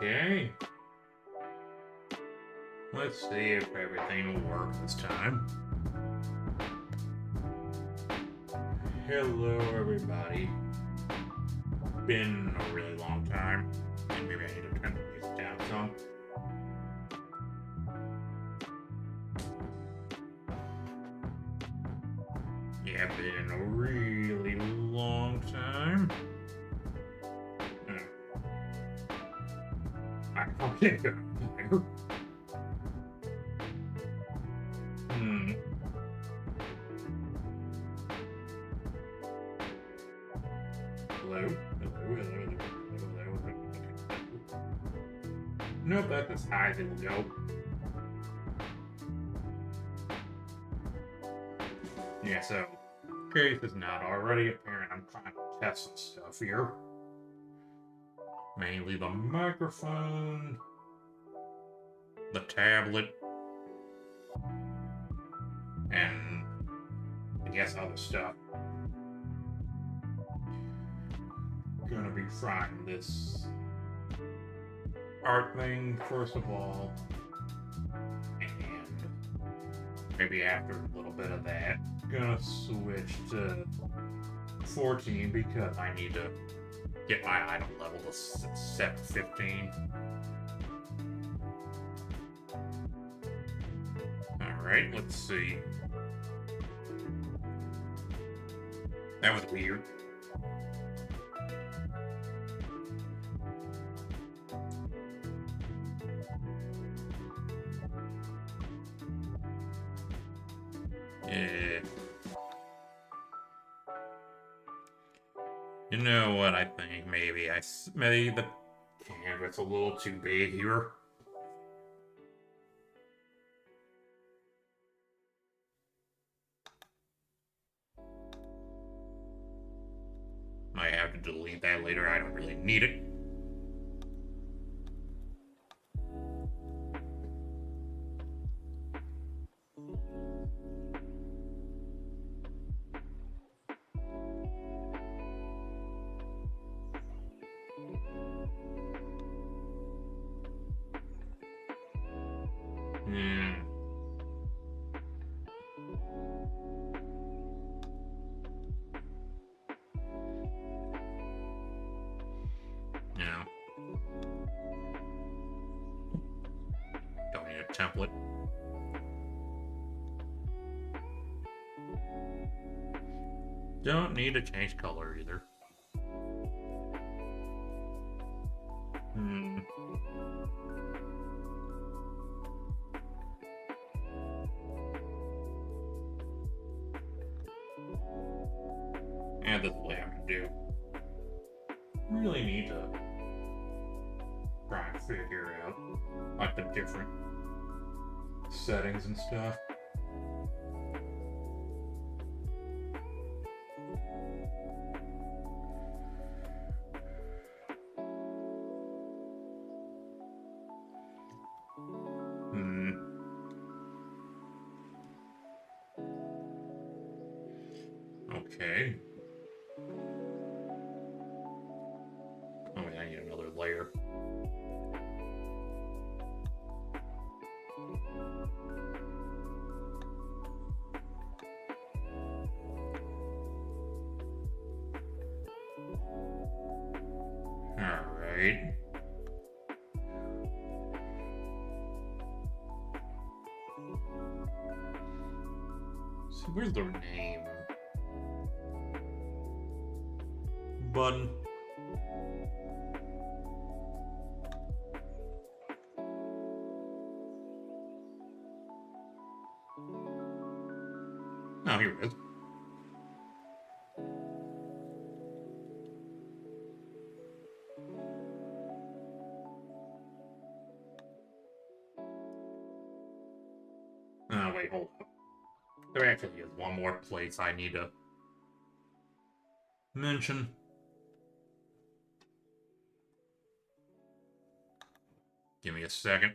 Okay. Let's see if everything will work this time. Hello, everybody. Been a really long time, and maybe I need to turn the music down some. Yeah, been a really long time. I can't go. Hello? Hello. Nope, that's as high as it will go. Yeah, so, in case it's not already apparent, I'm trying to test some stuff here. Mainly the microphone, the tablet, and I guess other stuff. Gonna be trying this art thing first of all, and maybe after a little bit of that, gonna switch to 14 because I need to get my item level to 715. Alright, let's see. That was weird. Yeah. You know what I think? Maybe the canvas a little too big here. Might have to delete that later. I don't really need it. No. Don't need a template. Don't need to change color either. And this is what I'm gonna do. Really need to try and figure out like the different settings and stuff. Okay. Oh wait, I need another layer. Alright. So where's their name? Button. Oh, here it is. Oh, wait, hold up. There actually is one more place I need to mention. Give me a second.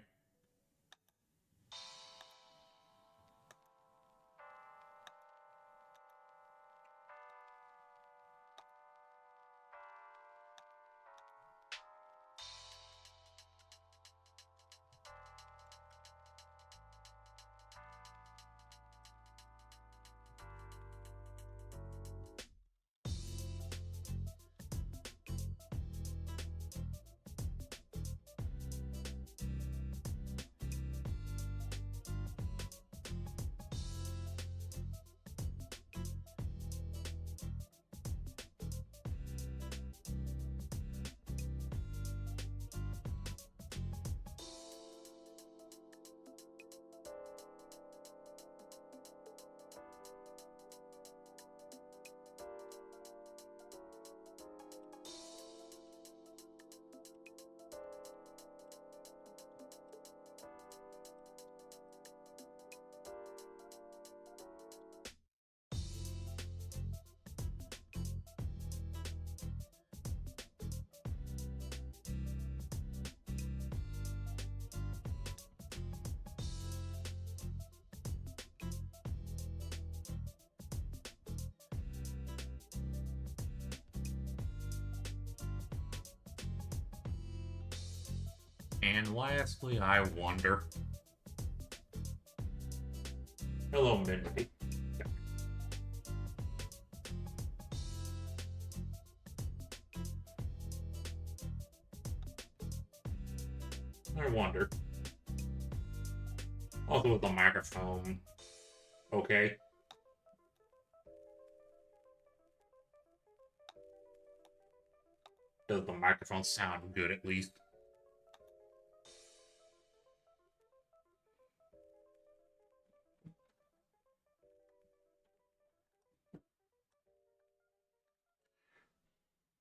And lastly, I wonder. Hello, Mindy. I wonder. Also, with the microphone. Okay. Does the microphone sound good at least?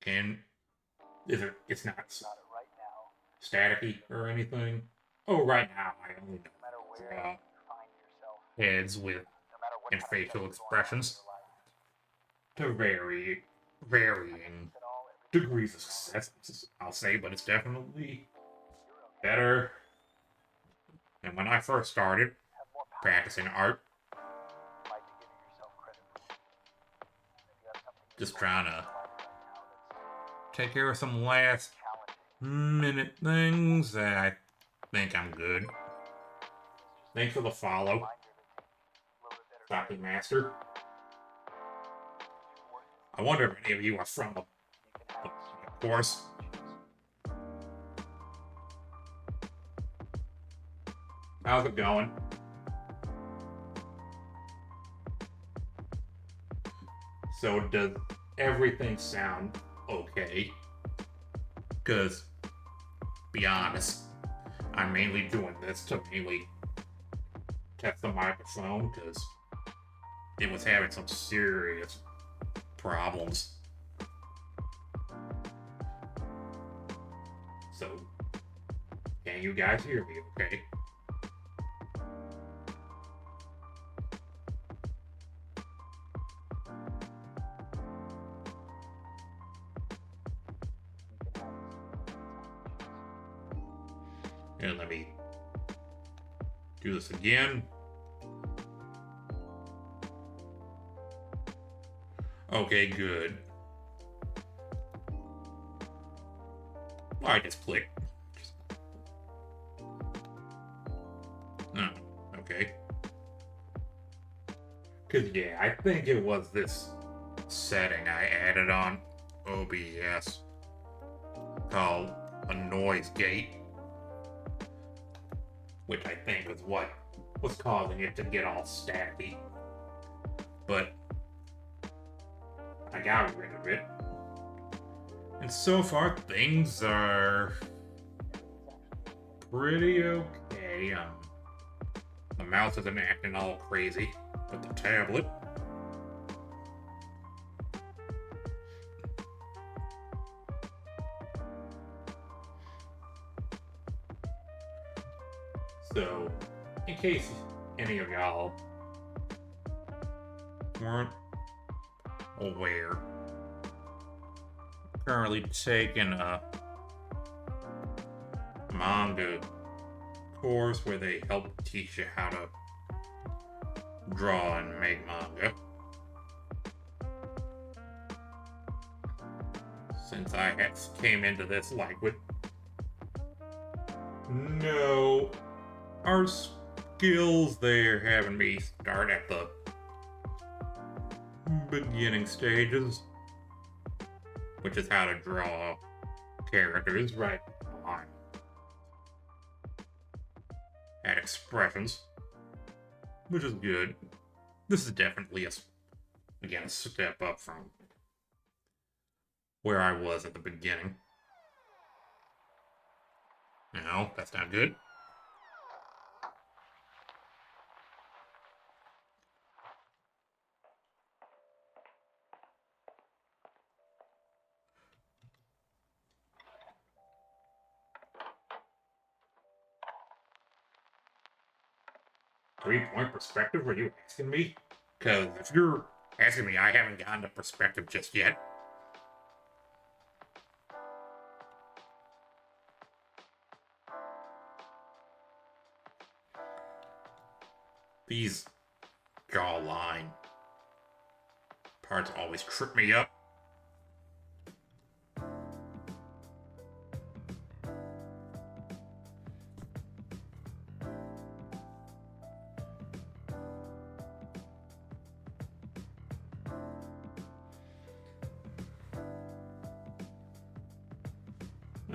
And it's not staticky or anything? Oh, right now I only know heads with and facial expressions to varying degrees of success, I'll say, but it's definitely better. And when I first started practicing art, just trying to take care of some last minute things, I think I'm good. Thanks for the follow, Stocky Master. I wonder if any of you are from the course. How's it going? So does everything sound okay? Because, be honest, I'm mainly doing this to mainly test the microphone because it was having some serious problems. So, can you guys hear me okay? And let me do this again. Okay, good. Well, I just clicked. Oh, okay. Cause yeah, I think it was this setting I added on OBS called a noise gate, which I think is what was causing it to get all stacky. But I got rid of it. And so far, things are pretty okay. The mouse isn't acting all crazy with the tablet. So, in case any of y'all weren't aware, currently taking a manga course where they help teach you how to draw and make manga. Since I came into this like with no art skills, they're having me start at the beginning stages, which is how to draw characters right on at expressions, which is good. This is definitely a step up from where I was at the beginning. No, that's not good. 3-point perspective? Were you asking me? Because if you're asking me, I haven't gotten to perspective just yet. These jawline parts always trip me up.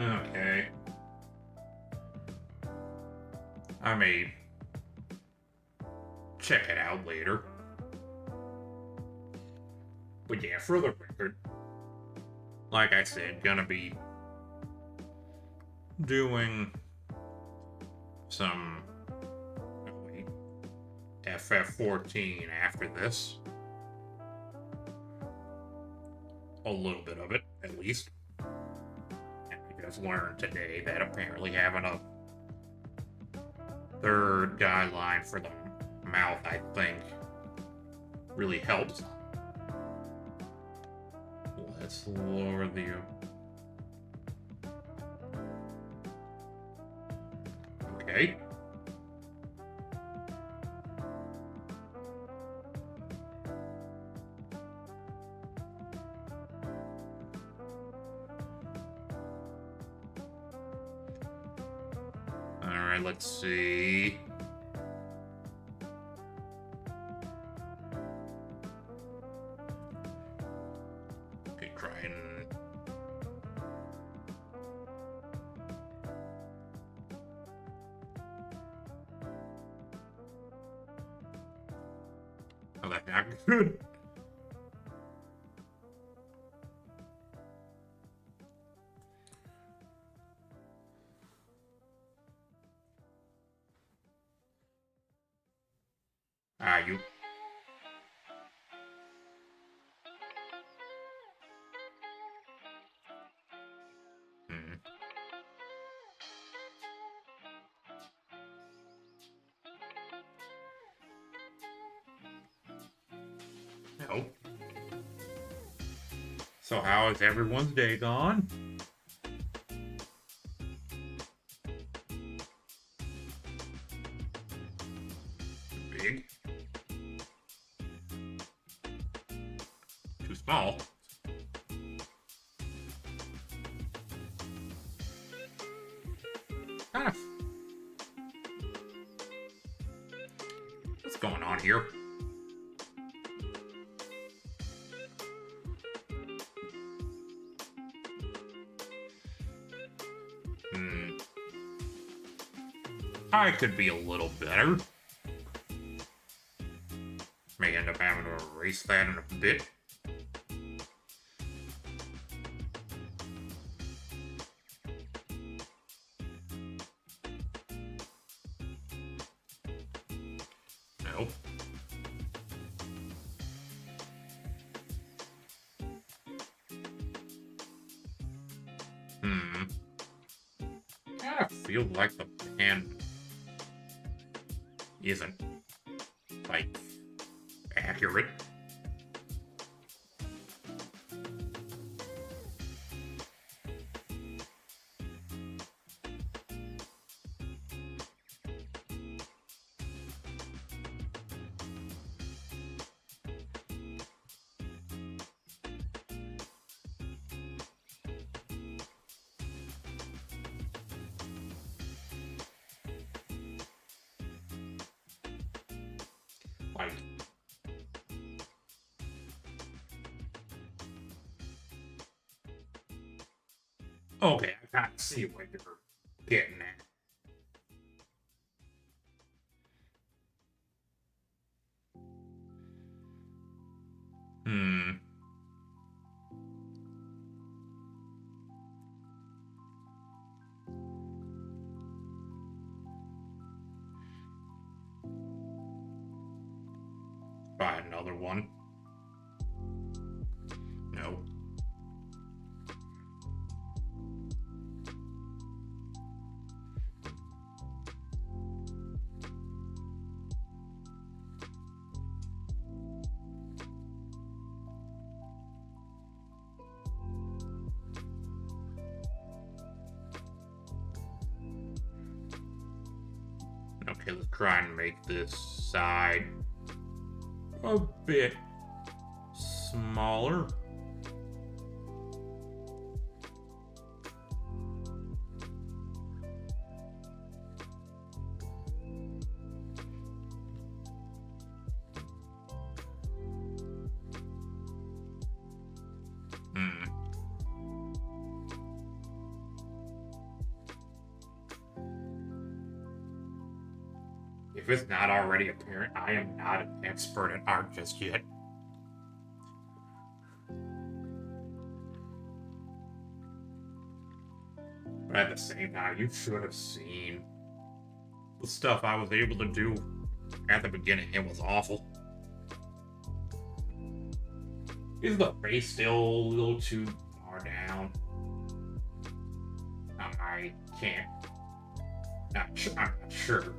Okay. I may check it out later. But yeah, for the record, like I said, gonna be doing some FF14 after this. A little bit of it, at least. And we just learned today that apparently having a third guideline for the mouth, I think, really helps. Let's lower the... Okay. Alright, let's see. Okay, try and... Oh, that's not good. You... No. So how is everyone's day gone? Big? Too small? Kind of... What's going on here? I could be a little better. May end up having to erase that in a bit. Nope. I feel like the pen isn't, like, accurate. Like, okay, I kind of see what you're getting at. Try another one. No. Okay, let's try and make this side a bit smaller. If it's not already apparent, I am not an expert in art just yet. But at the same time, you should have seen the stuff I was able to do at the beginning. It was awful. Is the face still a little too far down? I can't. I'm not sure.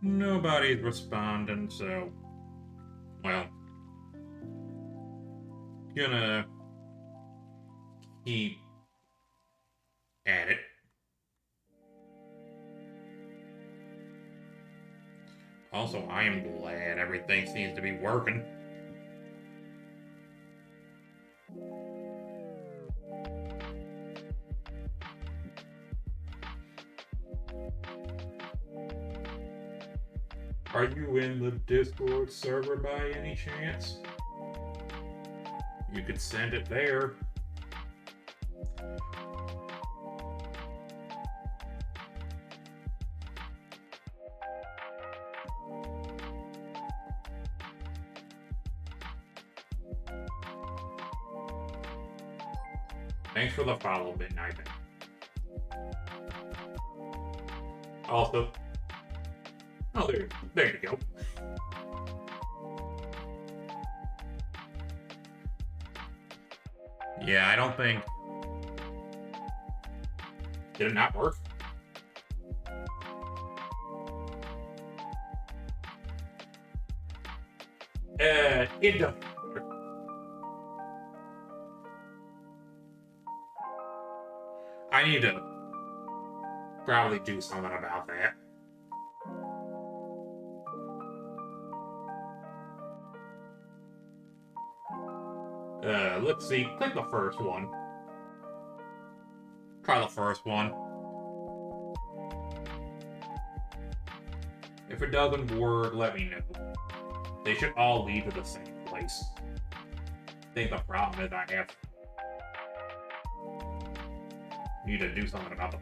Nobody's responding, so, well, gonna keep at it. Also, I am glad everything seems to be working. Are you in the Discord server by any chance? You could send it there. Thanks for the follow, Midnight. Also, oh, there you go. Yeah, I don't think. Did it not work? It doesn't work. I need to probably do something about that. Let's see. Click the first one. Try the first one. If it doesn't work, let me know. They should all lead to the same place. I think the problem is I need to do something about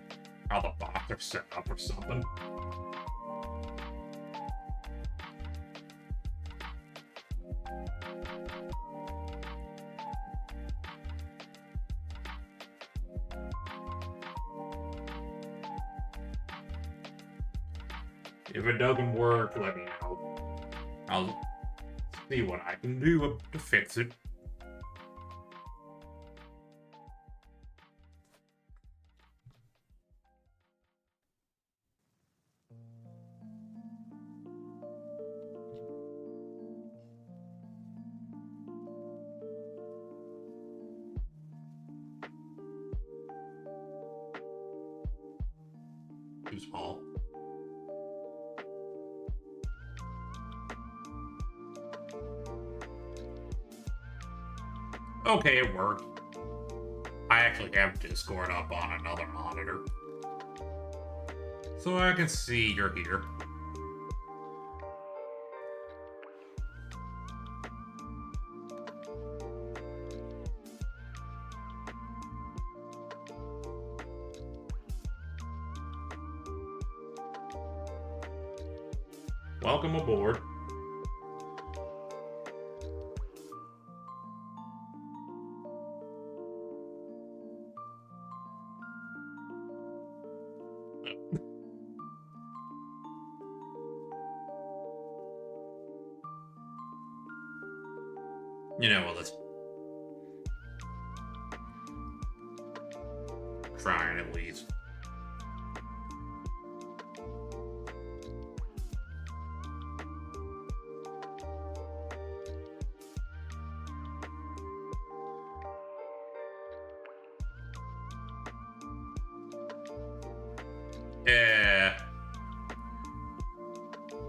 how the bots are set up or something. If it doesn't work, let me know. I'll see what I can do to fix it. Too small. Okay, it worked. I actually have Discord up on another monitor, so I can see you're here. Welcome aboard. You know, well, let's try it at least.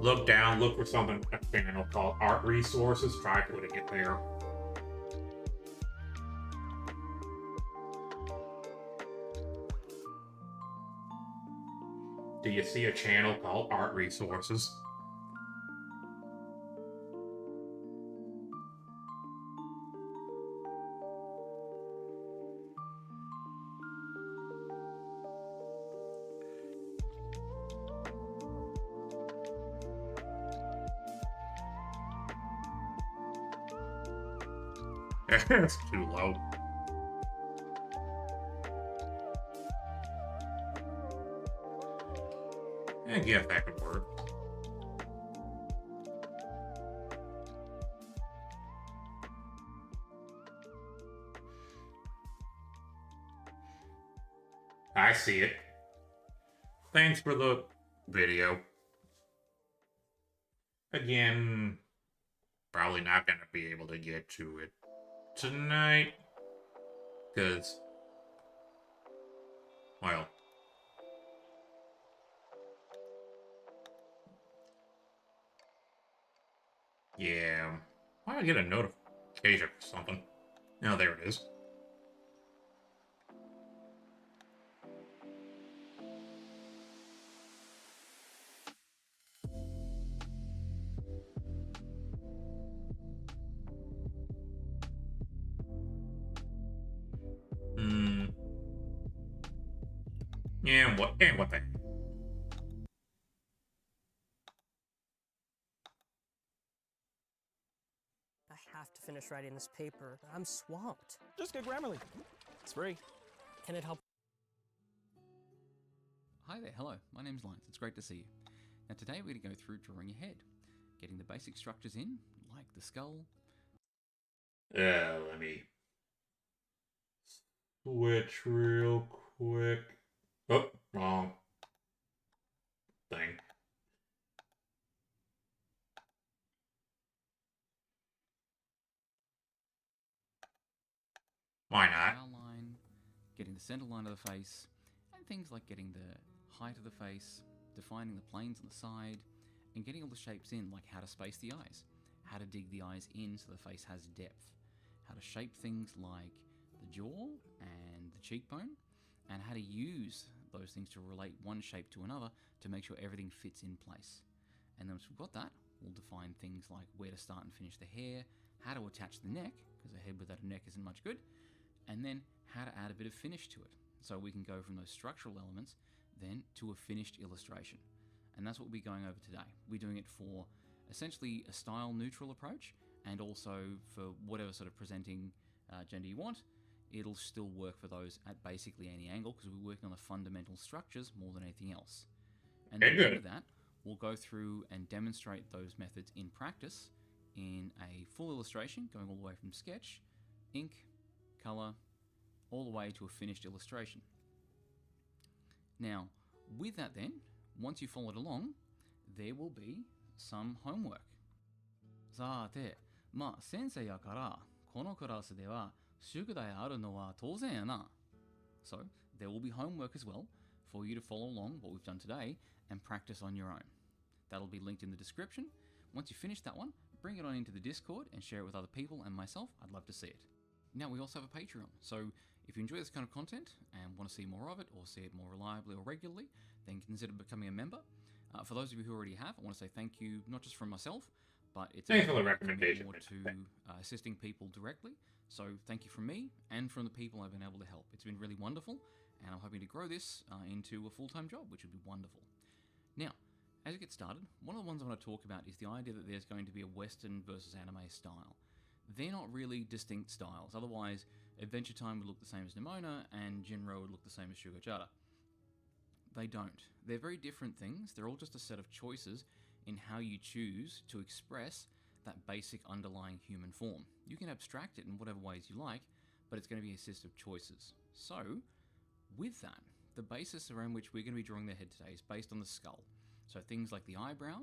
Look down, look for something, a channel called Art Resources. Try putting it there. Do you see a channel called Art Resources? It's too low. Yeah, that could work. I see it. Thanks for the video. Again, probably not gonna be able to get to it tonight. Because, well, yeah. Why did I get a notification or something? Oh, there it is. Yeah, what the heck? I have to finish writing this paper. I'm swamped. Just get Grammarly. It's free. Can it help? Hi there, hello, my name's Lance, it's great to see you. Now today we're going to go through drawing your head, getting the basic structures in, like the skull. Let me switch real quick. Oh, wrong thing. Why not? Brow line, getting the center line of the face, and things like getting the height of the face, defining the planes on the side, and getting all the shapes in, like how to space the eyes, how to dig the eyes in so the face has depth, how to shape things like the jaw and the cheekbone, and how to use those things to relate one shape to another to make sure everything fits in place. And then once we've got that, we'll define things like where to start and finish the hair, how to attach the neck, because a head without a neck isn't much good, and then how to add a bit of finish to it. So we can go from those structural elements then to a finished illustration. And that's what we'll be going over today. We're doing it for essentially a style neutral approach, and also for whatever sort of presenting gender you want. It'll still work for those at basically any angle, because we're working on the fundamental structures more than anything else. And then at the end of that, we'll go through and demonstrate those methods in practice in a full illustration, going all the way from sketch, ink, color, all the way to a finished illustration. Now, with that then, once you followed along, there will be some homework. さて、先生やからこのクラスでは宿題あるのは当然やな。So, there will be homework as well for you to follow along what we've done today and practice on your own. That'll be linked in the description. Once you finish that one, bring it on into the Discord and share it with other people and myself. I'd love to see it. Now, we also have a Patreon, so if you enjoy this kind of content and want to see more of it or see it more reliably or regularly, then consider becoming a member. For those of you who already have, I want to say thank you, not just from myself, but it's thanks for the recommendation more to assisting people directly. So thank you from me and from the people I've been able to help. It's been really wonderful, and I'm hoping to grow this into a full-time job, which would be wonderful. Now, as we get started, one of the ones I want to talk about is the idea that there's going to be a Western versus anime style. They're not really distinct styles, otherwise Adventure Time would look the same as Nimona and Jinro would look the same as Sugachara. They don't. They're very different things. They're all just a set of choices in how you choose to express that basic underlying human form. You can abstract it in whatever ways you like, but it's going to be a system of choices. So, with that, the basis around which we're going to be drawing the head today is based on the skull. So things like the eyebrow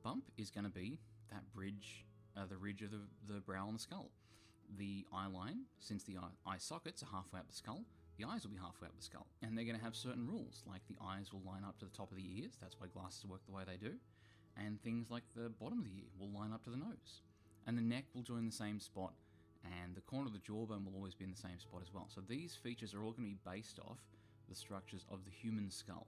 bump is going to be that bridge, the ridge of the brow on the skull. The eye line, since the eye sockets are halfway up the skull, the eyes will be halfway up the skull. And they're going to have certain rules, like the eyes will line up to the top of the ears, that's why glasses work the way they do. and things like the bottom of the ear will line up to the nose, and the neck will join the same spot, and the corner of the jawbone will always be in the same spot as well. So these features are all going to be based off the structures of the human skull.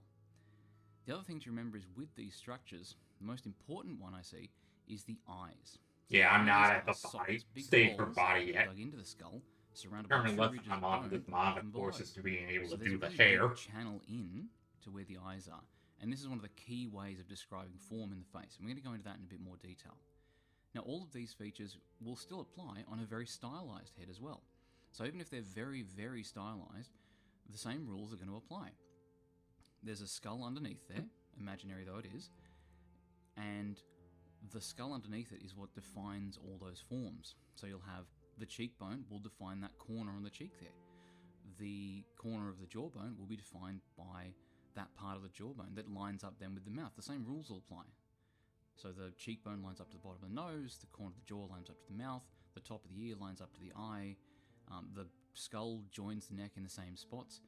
The other thing to remember is with these structures, the most important one I see is the eyes. Yeah, I'm not Eyes at the are body sockets, big stage for holes body yet. dug into the skull, surrounded by Currently two less ridges I'm of on bone this manga from below. courses to being able So to there's do a the really hair. big channel in to where the eyes are, and this is one of the key ways of describing form in the face. And we're going to go into that in a bit more detail. Now, all of these features will still apply on a very stylized head as well. So even if they're very, very stylized, the same rules are going to apply. There's a skull underneath there, imaginary though it is, and the skull underneath it is what defines all those forms. So you'll have the cheekbone will define that corner on the cheek there. The corner of the jawbone will be defined by that part of the jawbone that lines up then with the mouth. The same rules will apply. So the cheekbone lines up to the bottom of the nose, the corner of the jaw lines up to the mouth, the top of the ear lines up to the eye, the skull joins the neck in the same spots,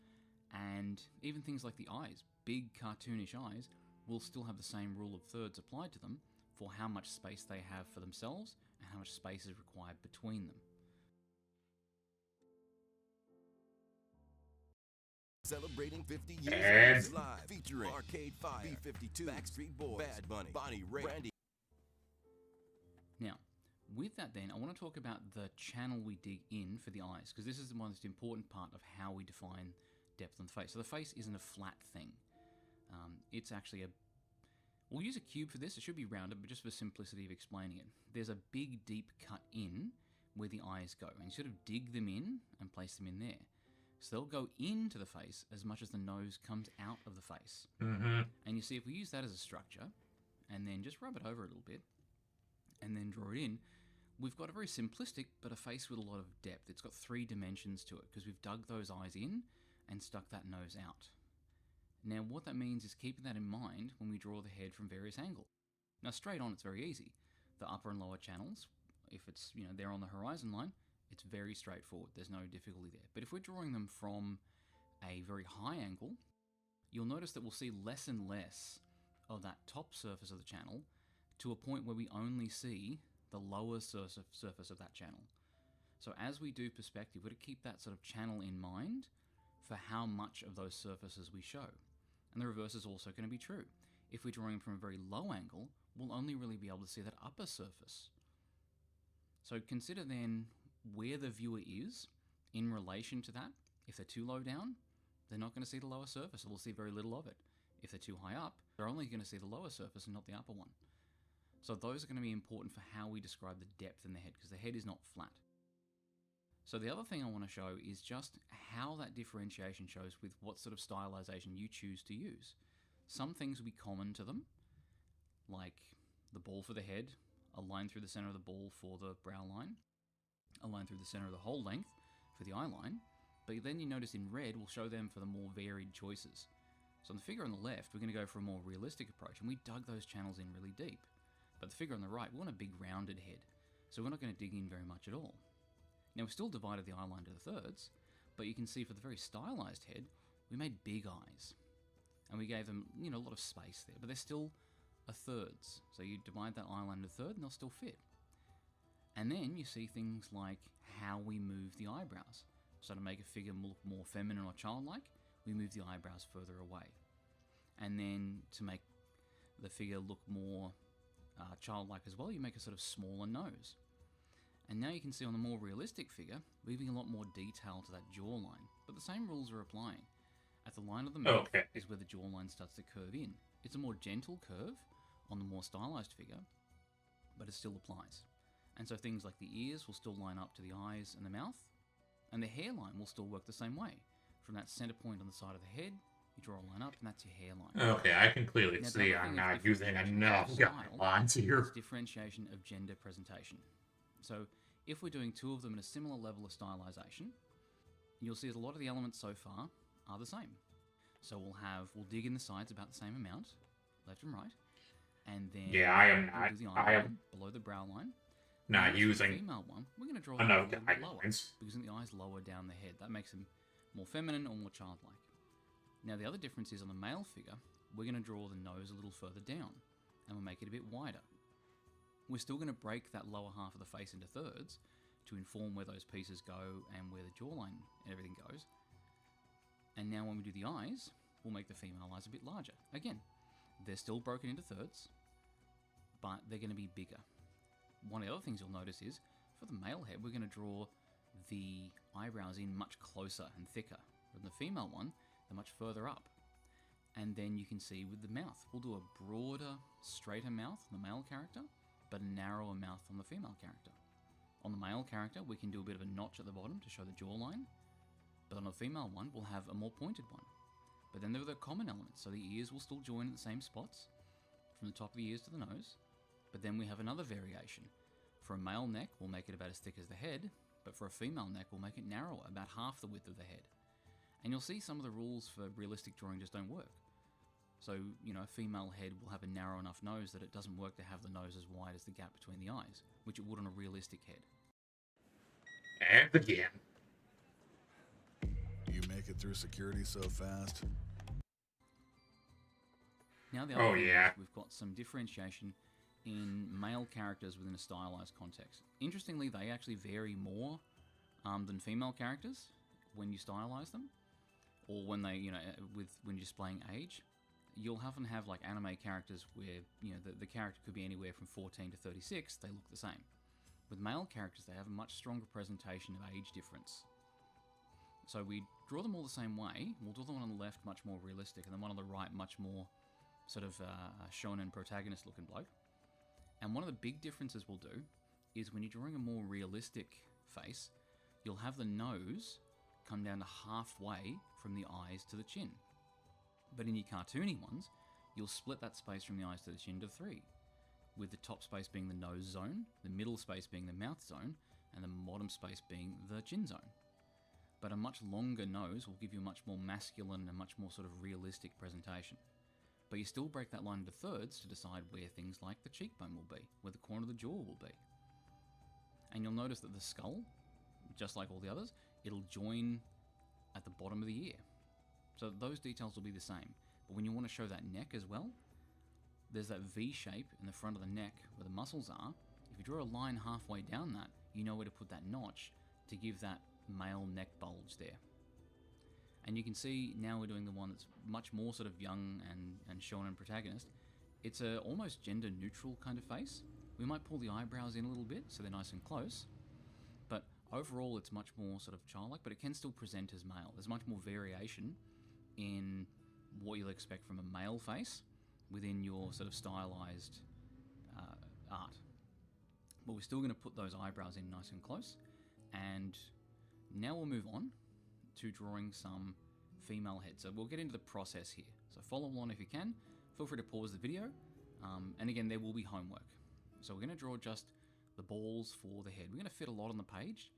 and even things like the eyes, big cartoonish eyes, will still have the same rule of thirds applied to them for how much space they have for themselves and how much space is required between them. Celebrating 50 years And live, featuring Arcade Fire, B-52, Backstreet Boys, Bad Bunny, Bonnie Raitt, Brandy. Now, with that then, I want to talk about the channel we dig in for the eyes, because this is the most important part of how we define depth on the face. So the face isn't a flat thing. It's actually a... We'll use a cube for this. It should be rounded, but just for simplicity of explaining it. There's a big, deep cut in where the eyes go, and you sort of dig them in and place them in there. So they'll go into the face as much as the nose comes out of the face. And you see, if we use that as a structure, and then just rub it over a little bit, and then draw it in, we've got a very simplistic, but a face with a lot of depth. It's got 3 dimensions to it, because we've dug those eyes in and stuck that nose out. Now, what that means is keeping that in mind when we draw the head from various angles. Now, straight on, it's very easy. The upper and lower channels, if it's, they're on the horizon line, it's very straightforward. There's no difficulty there. But if we're drawing them from a very high angle, you'll notice that we'll see less and less of that top surface of the channel to a point where we only see the lower surface of that channel. So as we do perspective, we're to keep that sort of channel in mind for how much of those surfaces we show. And the reverse is also going to be true. If we're drawing from a very low angle, we'll only really be able to see that upper surface. So consider then where the viewer is in relation to that. If they're too low down, they're not going to see the lower surface, or they'll see very little of it. If they're too high up, they're only going to see the lower surface and not the upper one. So those are going to be important for how we describe the depth in the head, because the head is not flat. So the other thing I want to show is just how that differentiation shows with what sort of stylization you choose to use. Some things will be common to them, like the ball for the head, a line through the center of the ball for the brow line, a line through the center of the whole length for the eye line, but then you notice in red we'll show them for the more varied choices. So on the figure on the left, we're going to go for a more realistic approach, and we dug those channels in really deep. But the figure on the right, we want a big rounded head, so we're not going to dig in very much at all. Now we've still divided the eye line to the thirds, but you can see for the very stylized head, we made big eyes. And we gave them, a lot of space there, but they're still a thirds. So you divide that eye line to a third and they'll still fit. And then you see things like how we move the eyebrows. So to make a figure look more feminine or childlike, we move the eyebrows further away. And then to make the figure look more childlike as well, you make a sort of smaller nose. And now you can see on the more realistic figure, leaving a lot more detail to that jawline. But the same rules are applying. At the line of the mouth is where the jawline starts to curve in. It's a more gentle curve on the more stylized figure, but it still applies. And so things like the ears will still line up to the eyes and the mouth, and the hairline will still work the same way. From that center point on the side of the head, you draw a line up, and that's your hairline. Okay, I can clearly Now, see I'm not using enough guidelines here. It's differentiation of gender presentation. So if we're doing 2 of them at a similar level of stylization, you'll see that a lot of the elements so far are the same. So we'll dig in the sides about the same amount, left and right, and then we'll do the eye line below the brow line. Not using the female one, we're going to draw enough them a little bit lower, guidelines. because the eyes lower down the head. That makes them more feminine or more childlike. Now the other difference is on the male figure, we're going to draw the nose a little further down, and we'll make it a bit wider. We're still going to break that lower half of the face into thirds to inform where those pieces go and where the jawline and everything goes. And now when we do the eyes, we'll make the female eyes a bit larger. Again, they're still broken into thirds, but they're going to be bigger. One of the other things you'll notice is, for the male head, we're going to draw the eyebrows in much closer and thicker. With the female one, they're much further up. And then you can see with the mouth, we'll do a broader, straighter mouth on the male character, but a narrower mouth on the female character. On the male character, we can do a bit of a notch at the bottom to show the jawline, but on the female one, we'll have a more pointed one. But then there are the common elements, so the ears will still join at the same spots, from the top of the ears to the nose, but then we have another variation. For a male neck, we'll make it about as thick as the head, but for a female neck, we'll make it narrower, about half the width of the head. And you'll see some of the rules for realistic drawing just don't work. So, you know, a female head will have a narrow enough nose that it doesn't work to have the nose as wide as the gap between the eyes, which it would on a realistic head. And again. You make it through security so fast. Now the other thing yeah. is we've got some differentiation in male characters within a stylized context. Interestingly, they actually vary more than female characters when you stylize them, or when they, you know, when you're displaying age. You'll often have like anime characters where, you know, the character could be anywhere from 14 to 36, they look the same. With male characters, they have a much stronger presentation of age difference. So we draw them all the same way. We'll draw the one on the left much more realistic, and then one on the right much more sort of shonen protagonist looking bloke. And one of the big differences we'll do is when you're drawing a more realistic face, you'll have the nose come down to halfway from the eyes to the chin. But in your cartoony ones, you'll split that space from the eyes to the chin to 3, with the top space being the nose zone, the middle space being the mouth zone, and the bottom space being the chin zone. But a much longer nose will give you a much more masculine and much more sort of realistic presentation. But you still break that line into thirds to decide where things like the cheekbone will be, where the corner of the jaw will be. And you'll notice that the skull, just like all the others, it'll join at the bottom of the ear. So those details will be the same. But when you want to show that neck as well, there's that V shape in the front of the neck where the muscles are. If you draw a line halfway down that, you know where to put that notch to give that male neck bulge there. And you can see now we're doing the one that's much more sort of young and shonen protagonist. It's a almost gender neutral kind of face. We might pull the eyebrows in a little bit so they're nice and close, but overall it's much more sort of childlike, but it can still present as male. There's much more variation in what you'll expect from a male face within your sort of stylized art. But we're still going to put those eyebrows in nice and close. And now we'll move on to drawing some female heads. So we'll get into the process here. So follow along if you can. Feel free to pause the video. And again, there will be homework. So we're going to draw just the balls for the head. We're going to fit a lot on the page,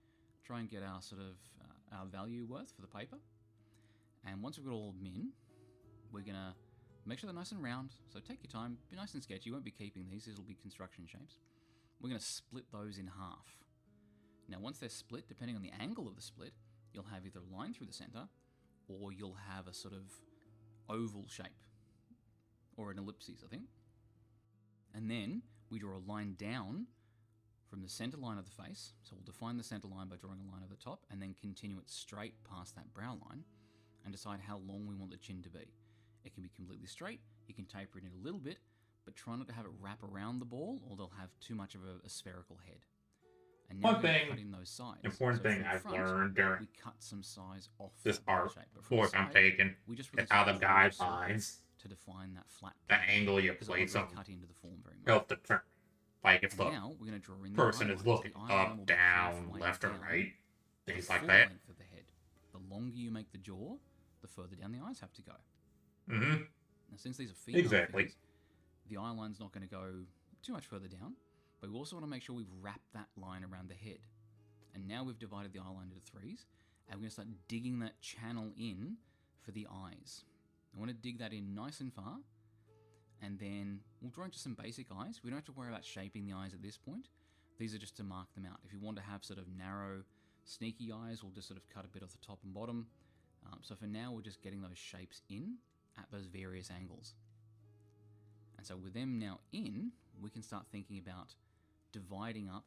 try and get our sort of our value worth for the paper. And once we've got all of them in, we're going to make sure they're nice and round. So take your time, be nice and sketchy. You won't be keeping these will be construction shapes. We're going to split those in half. Now once they're split, depending on the angle of the split, you'll have either a line through the center, or you'll have a sort of oval shape, or an ellipses, I think. And then we draw a line down from the center line of the face. So we'll define the center line by drawing a line over the top, and then continue it straight past that brow line, and decide how long we want the chin to be. It can be completely straight, you can taper it in a little bit, but try not to have it wrap around the ball, or they'll have too much of a spherical head. And now One we thing, cut in those sides. important So thing from I've front, learned during we cut some size off this the art shape, but from the course I'm side, taking we just is how the release a circle guidelines, to define that flat the part, angle you because it place won't them, cut into the form very much. help determine. Like if And the now we're going to draw in person the is eyelines. looking The eyeline will up, be down, halfway left, or down right, the things like full that. length of the head. The longer you make the jaw, the further down the eyes have to go. Mm-hmm. Now, since these are female Exactly. figures, the eyeline's not going to go too much further down, but we also want to make sure we've wrapped that line around the head. And now we've divided the eyeline into threes, and we're going to start digging that channel in for the eyes. I want to dig that in nice and far, and then we'll draw into some basic eyes. We don't have to worry about shaping the eyes at this point. These are just to mark them out. If you want to have sort of narrow, sneaky eyes, we'll just sort of cut a bit off the top and bottom. So for now, we're just getting those shapes in at those various angles. And so with them now in, we can start thinking about dividing up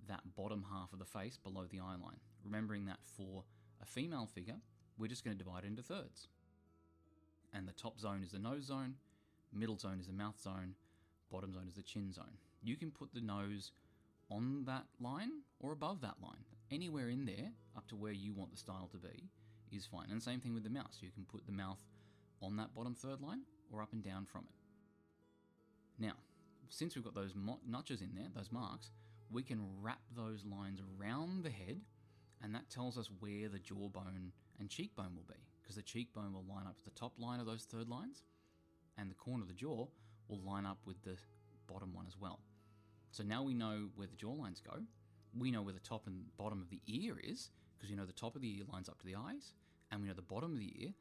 that bottom half of the face below the eye line. Remembering that for a female figure, we're just going to divide it into thirds. And the top zone is the nose zone, middle zone is the mouth zone, bottom zone is the chin zone. You can put the nose on that line or above that line. Anywhere in there, up to where you want the style to be, is fine. And same thing with the mouth. You can put the mouth on that bottom third line or up and down from it. Now, since we've got those notches in there, those marks, we can wrap those lines around the head, and that tells us where the jawbone and cheekbone will be, because the cheekbone will line up with the top line of those third lines, and the corner of the jaw will line up with the bottom one as well. So now we know where the jaw lines go, we know where the top and bottom of the ear is, because we know the top of the ear lines up to the eyes, and we know the bottom of the ear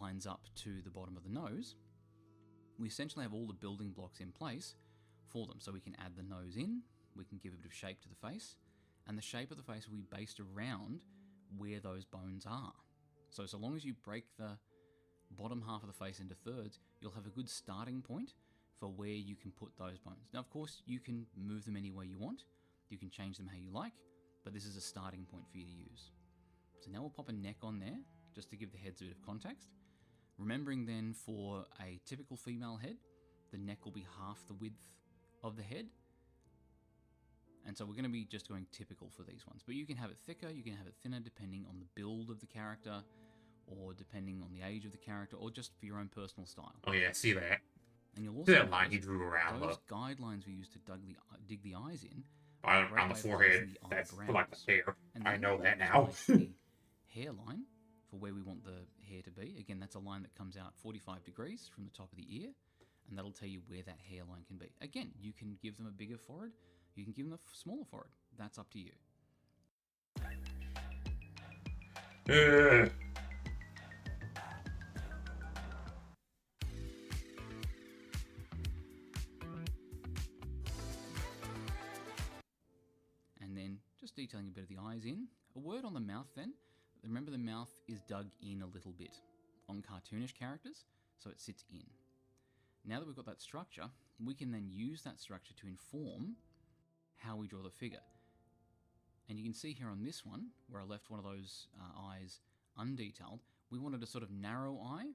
lines up to the bottom of the nose. We essentially have all the building blocks in place for them. So we can add the nose in, we can give a bit of shape to the face, and the shape of the face will be based around where those bones are. So long as you break the bottom half of the face into thirds, you'll have a good starting point for where you can put those bones. Now, of course, you can move them any way you want. You can change them how you like, but this is a starting point for you to use. So now we'll pop a neck on there, just to give the heads a bit of context. Remembering then for a typical female head, the neck will be half the width of the head. And so we're going to be just going typical for these ones. But you can have it thicker, you can have it thinner, depending on the build of the character, or depending on the age of the character, or just for your own personal style. Oh yeah, see that? And you'll See also that line he notice drew around those guidelines we use to dig the eyes in around the forehead. That's for like the hair. And I then know that we'll now. place the hairline for where we want the hair to be. Again, that's a line that comes out 45 degrees from the top of the ear, and that'll tell you where that hairline can be. Again, you can give them a bigger forehead, you can give them a smaller forehead. That's up to you. And then just detailing a bit of the eyes in. A word on the mouth then. Remember, the mouth is dug in a little bit on cartoonish characters, so it sits in. Now that we've got that structure, we can then use that structure to inform how we draw the figure. And you can see here on this one, where I left one of those eyes undetailed, we wanted a sort of narrow eye,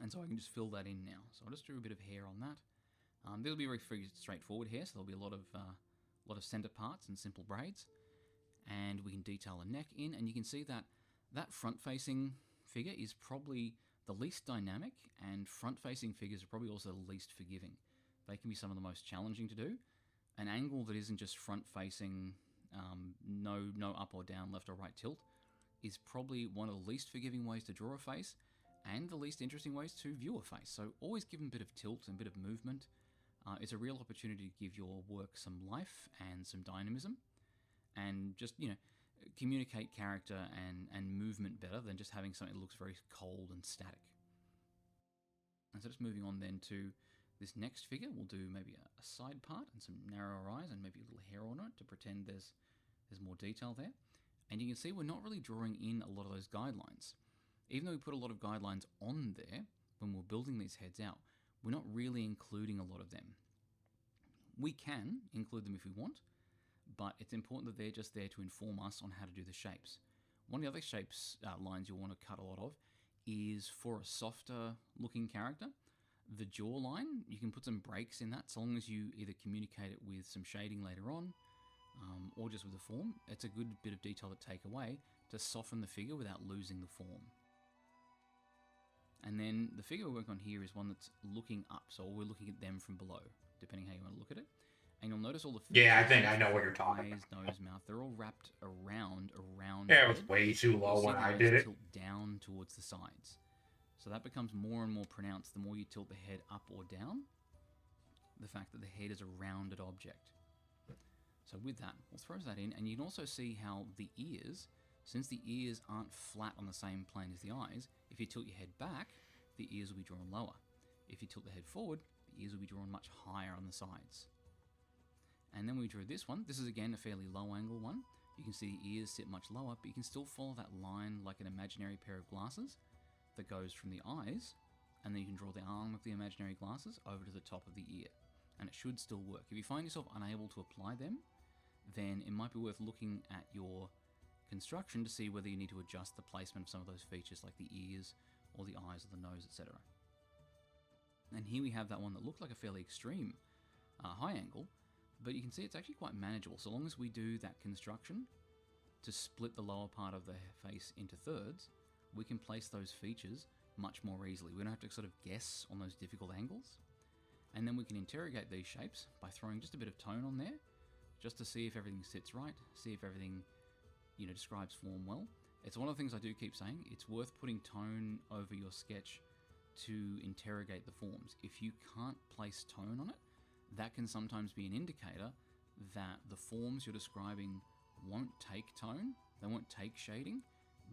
and so I can just fill that in now. So I'll just do a bit of hair on that. This will be very straightforward hair, so there'll be a lot of center parts and simple braids. And we can detail the neck in, and you can see that that front-facing figure is probably the least dynamic, and front-facing figures are probably also the least forgiving. They can be some of the most challenging to do. An angle that isn't just front-facing, no up or down, left or right tilt, is probably one of the least forgiving ways to draw a face, and the least interesting ways to view a face. So always give them a bit of tilt and a bit of movement. It's a real opportunity to give your work some life and some dynamism, and just, communicate character and movement better than just having something that looks very cold and static. And so just moving on then to this next figure, we'll do maybe a side part and some narrower eyes and maybe a little hair on it to pretend there's more detail there. And you can see we're not really drawing in a lot of those guidelines. Even though we put a lot of guidelines on there when we're building these heads out, we're not really including a lot of them. We can include them if we want, but it's important that they're just there to inform us on how to do the shapes. One of the other shapes lines you'll want to cut a lot of is for a softer looking character. The jawline, you can put some breaks in that, so long as you either communicate it with some shading later on, or just with the form. It's a good bit of detail to take away to soften the figure without losing the form. And then the figure we're working on here is one that's looking up, so we're looking at them from below, depending how you want to look at it. And you'll notice all the features, Yeah, I think I know what you're talking eyes, about. nose, mouth, they're all wrapped around Yeah, it the was head. way too low You'll see when the I eyes did it. tilt down towards the sides. So that becomes more and more pronounced the more you tilt the head up or down, the fact that the head is a rounded object. So with that, we'll throw that in, and you can also see how the ears, since the ears aren't flat on the same plane as the eyes, if you tilt your head back, the ears will be drawn lower. If you tilt the head forward, the ears will be drawn much higher on the sides. And then we drew this one. This is again a fairly low angle one. You can see the ears sit much lower, but you can still follow that line like an imaginary pair of glasses that goes from the eyes and then you can draw the arm with the imaginary glasses over to the top of the ear, and it should still work. If you find yourself unable to apply them, then it might be worth looking at your construction to see whether you need to adjust the placement of some of those features like the ears or the eyes or the nose, etc. And here we have that one that looked like a fairly extreme high angle, but you can see it's actually quite manageable. So long as we do that construction to split the lower part of the face into thirds, we can place those features much more easily. We don't have to sort of guess on those difficult angles. And then we can interrogate these shapes by throwing just a bit of tone on there, just to see if everything sits right, see if everything, describes form well. It's one of the things I do keep saying, it's worth putting tone over your sketch to interrogate the forms. If you can't place tone on it, that can sometimes be an indicator that the forms you're describing won't take tone, they won't take shading,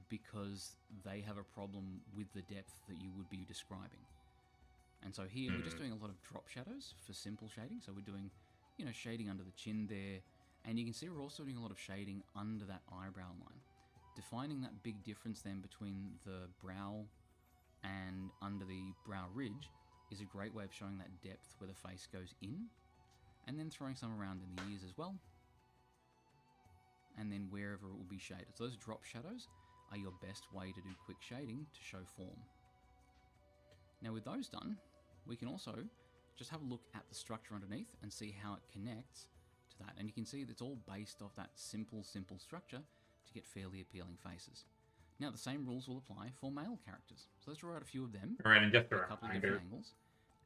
because they have a problem with the depth that you would be describing. And so here we're just doing a lot of drop shadows for simple shading. So we're doing, shading under the chin there, and you can see we're also doing a lot of shading under that eyebrow line. Defining that big difference then between the brow and under the brow ridge is a great way of showing that depth where the face goes in, and then throwing some around in the ears as well, and then wherever it will be shaded. So those drop shadows are your best way to do quick shading to show form. Now with those done, we can also just have a look at the structure underneath and see how it connects to that. And you can see that it's all based off that simple structure to get fairly appealing faces. Now the same rules will apply for male characters. So let's draw out a few of them. Alright, and just a a couple of reminder, different angles.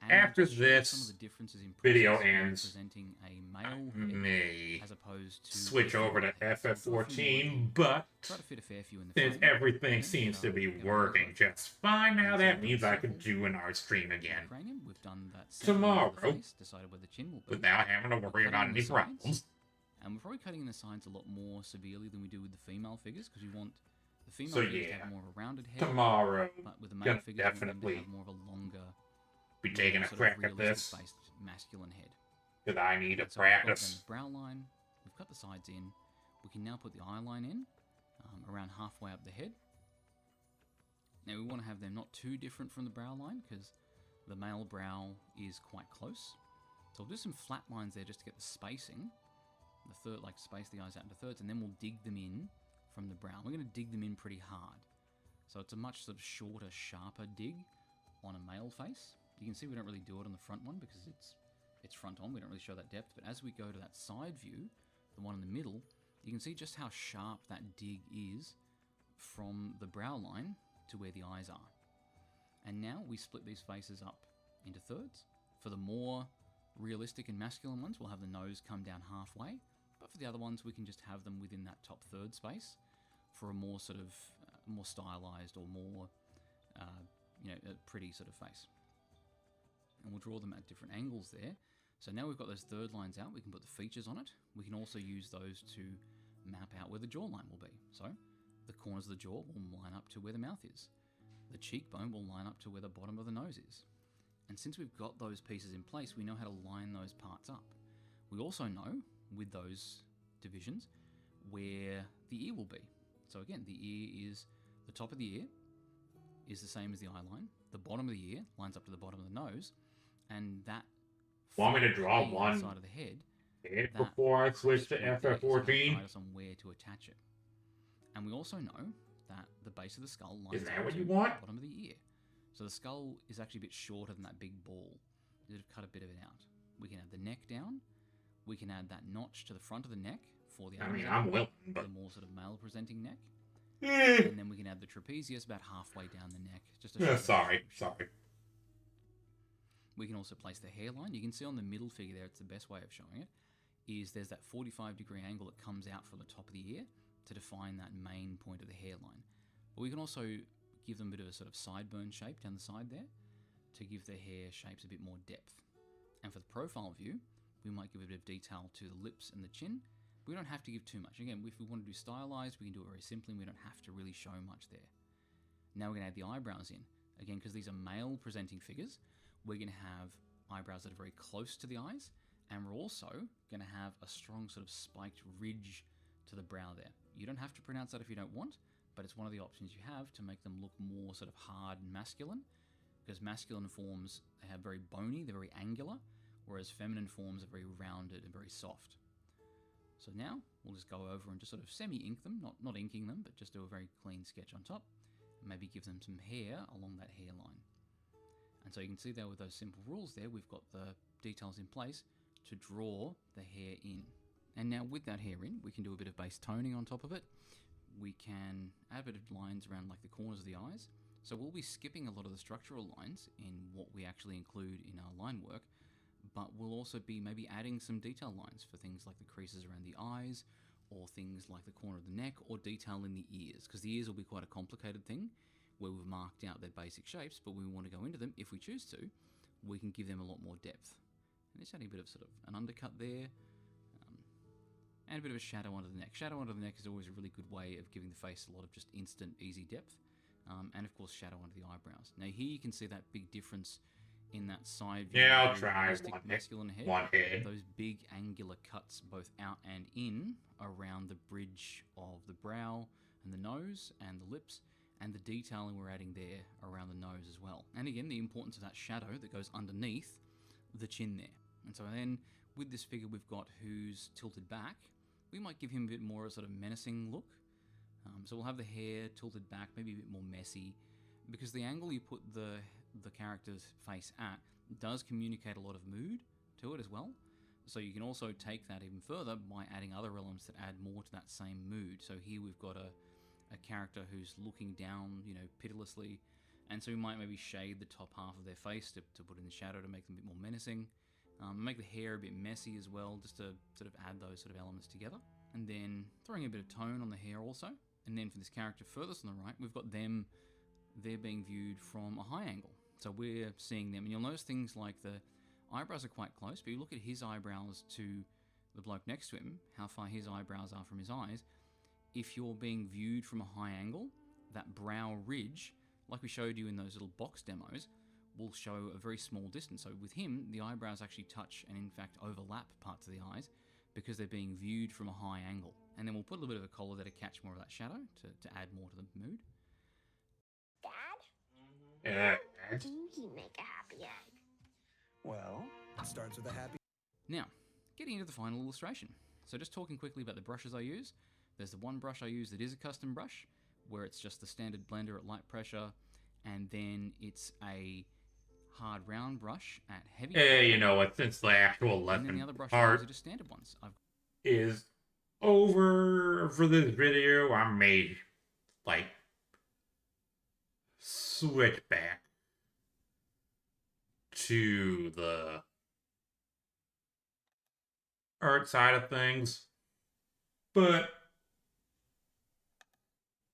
And after we'll just show this some of the differences in video process when ends, presenting a male I head may as opposed to switch a over to female head. So we'll do a few more of FF14, these. but Try to fit a fair few in the since frame. everything And seems to be get a working logo. just fine now, And that so means I can circle do an art stream again cranium. We've done that center tomorrow of the face, decided where the chin will be. without having to worry Cutting about in any the sides. problems. And we're probably cutting in the sides a lot more severely than we do with the female figures, because we want the female So, figures to yeah, have more of a rounded head. Tomorrow, But with the male gonna figures, we want them to definitely have more of a longer, be taking a sort of crack at this, realistic-based masculine head. because I need to So we've got then practice. the brow line, we've cut the sides in, we can now put the eye line in, around halfway up the head. Now we want to have them not too different from the brow line, because the male brow is quite close. So we'll do some flat lines there just to get the spacing, space the eyes out into thirds, and then we'll dig them in from the brow. We're going to dig them in pretty hard. So it's a much sort of shorter, sharper dig on a male face. You can see we don't really do it on the front one because it's front on, we don't really show that depth, but as we go to that side view, the one in the middle, you can see just how sharp that dig is from the brow line to where the eyes are. And now we split these faces up into thirds. For the more realistic and masculine ones, we'll have the nose come down halfway, but for the other ones, we can just have them within that top third space for a more sort of more stylized or more a pretty sort of face. And we'll draw them at different angles there. So now we've got those third lines out, we can put the features on it. We can also use those to map out where the jawline will be. So the corners of the jaw will line up to where the mouth is. The cheekbone will line up to where the bottom of the nose is. And since we've got those pieces in place, we know how to line those parts up. We also know, with those divisions, where the ear will be. So again, the ear is, the top of the ear is the same as the eye line. The bottom of the ear lines up to the bottom of the nose. And that Want me to draw flat one side of the head that before I switch to point there is gonna FF14? guide us on where to attach it. And we also know that the base of the skull lines Is that up what to you the want? bottom of the ear. So the skull is actually a bit shorter than that big ball. You'd have cut a bit of it out. We can add the neck down. We can add that notch to the front of the neck for the I mean, arms I'm willing, the but more sort of male presenting neck. eh, And then we can add the trapezius about halfway down the neck. Just to show sorry. We can also place the hairline. You can see on the middle figure there, it's the best way of showing it, is there's that 45-degree angle that comes out from the top of the ear to define that main point of the hairline. But we can also give them a bit of a sort of sideburn shape down the side there to give their hair shapes a bit more depth. And for the profile view, we might give a bit of detail to the lips and the chin. We don't have to give too much. Again, if we want to do stylized, we can do it very simply, and we don't have to really show much there. Now we're going to add the eyebrows in. Again, because these are male presenting figures, we're going to have eyebrows that are very close to the eyes, and we're also going to have a strong sort of spiked ridge to the brow there. You don't have to pronounce that if you don't want, but it's one of the options you have to make them look more sort of hard and masculine, because masculine forms they have very bony, they're very angular, whereas feminine forms are very rounded and very soft. So now we'll just go over and just sort of semi-ink them, not inking them, but just do a very clean sketch on top, and maybe give them some hair along that hairline. And so you can see there with those simple rules there, we've got the details in place to draw the hair in. And now with that hair in, we can do a bit of base toning on top of it. We can add a bit of lines around like the corners of the eyes. So we'll be skipping a lot of the structural lines in what we actually include in our line work, but we'll also be maybe adding some detail lines for things like the creases around the eyes, or things like the corner of the neck, or detail in the ears, because the ears will be quite a complicated thing where we've marked out their basic shapes, but we want to go into them. If we choose to, we can give them a lot more depth. And just adding a bit of sort of an undercut there, and a bit of a shadow under the neck. Shadow under the neck is always a really good way of giving the face a lot of just instant, easy depth. And of course, shadow under the eyebrows. Now here you can see that big difference in that side view. Yeah, I'll try masculine head. one head. Those big angular cuts both out and in around the bridge of the brow and the nose and the lips, and the detailing we're adding there around the nose as well. And again, the importance of that shadow that goes underneath the chin there. And so then with this figure we've got who's tilted back, we might give him a bit more of a sort of menacing look. So we'll have the hair tilted back, maybe a bit more messy, because the angle you put the character's face at does communicate a lot of mood to it as well. So you can also take that even further by adding other elements that add more to that same mood. So here we've got a character who's looking down, you know, pitilessly, and so we might maybe shade the top half of their face to put in the shadow to make them a bit more menacing. Make the hair a bit messy as well, just to sort of add those sort of elements together. And then throwing a bit of tone on the hair also. And then for this character furthest on the right, we've got they're being viewed from a high angle. So we're seeing them, and you'll notice things like the eyebrows are quite close, but you look at his eyebrows to the bloke next to him, how far his eyebrows are from his eyes. If you're being viewed from a high angle, that brow ridge, like we showed you in those little box demos, will show a very small distance. So with him, the eyebrows actually touch and in fact overlap parts of the eyes because they're being viewed from a high angle. And then we'll put a little bit of a collar there to catch more of that shadow, to add more to the mood. Dad? Do he make a happy egg? Well, it starts with a happy... Now, getting into the final illustration. So just talking quickly about the brushes I use. There's the one brush I use that is a custom brush, where it's just the standard blender at light pressure, and then it's a hard round brush at heavy. Hey, you know what? Since the actual and then lesson the other brushes I part use are just standard ones. is over for this video, I may, like, switch back to the art side of things. But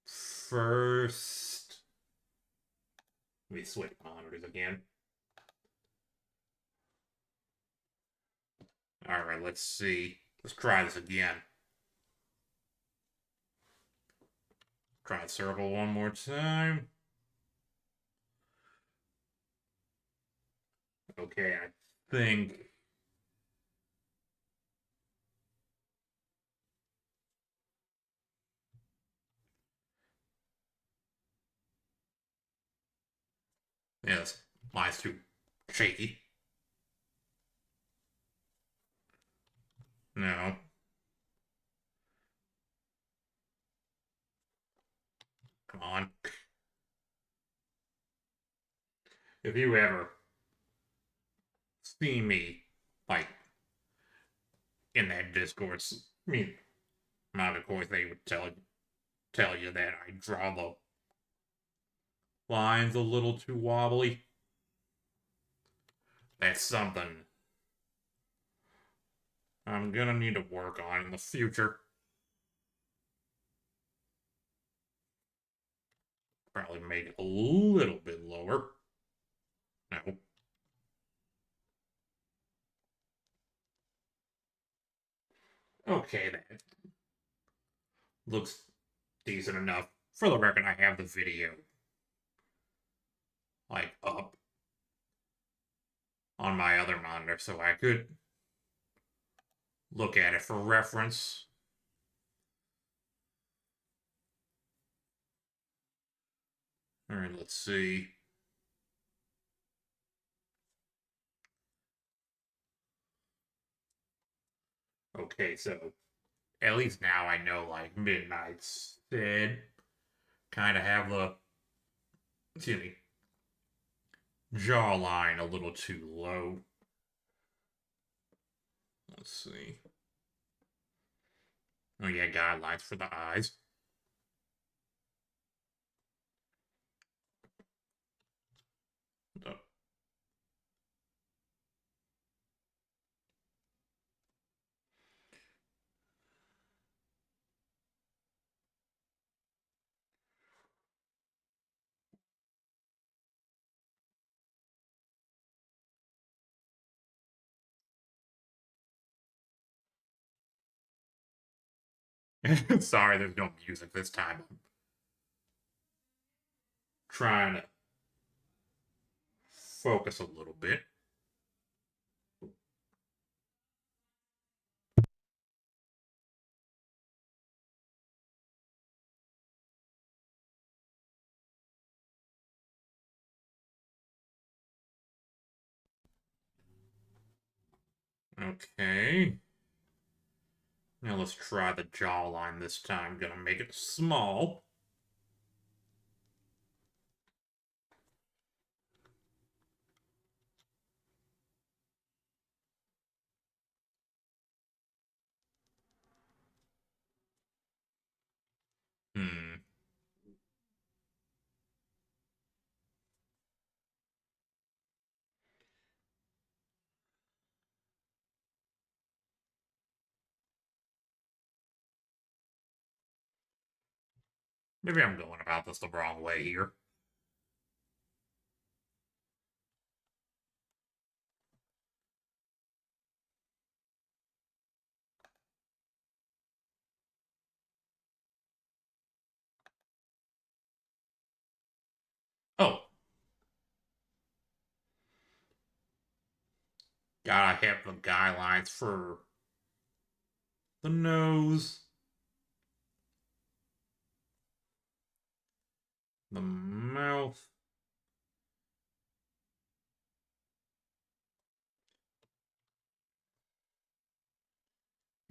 first, let me switch monitors again. Alright, let's see. Let's try this again. Try circle one more time. Okay, I think... Yes, mine's too shaky. No. Come on. If you ever see me, like, in that Discord, I mean, of course they would tell you that I draw the lines a little too wobbly. That's something I'm gonna need to work on in the future. Probably make it a little bit lower. No. Okay, that looks decent enough. For the record, I have the video, like, up on my other monitor, so I could look at it for reference. Alright, let's see. Okay, so at least now I know, like, Midnight's said kind of have the, excuse me, jawline a little too low. Let's see. Oh yeah, guidelines for the eyes. The- Sorry, there's no music this time. I'm trying to focus a little bit. Okay. Now let's try the jawline this time. Gonna make it small. Hmm. Maybe I'm going about this the wrong way here. Oh. Gotta have the guidelines for the nose, the mouth,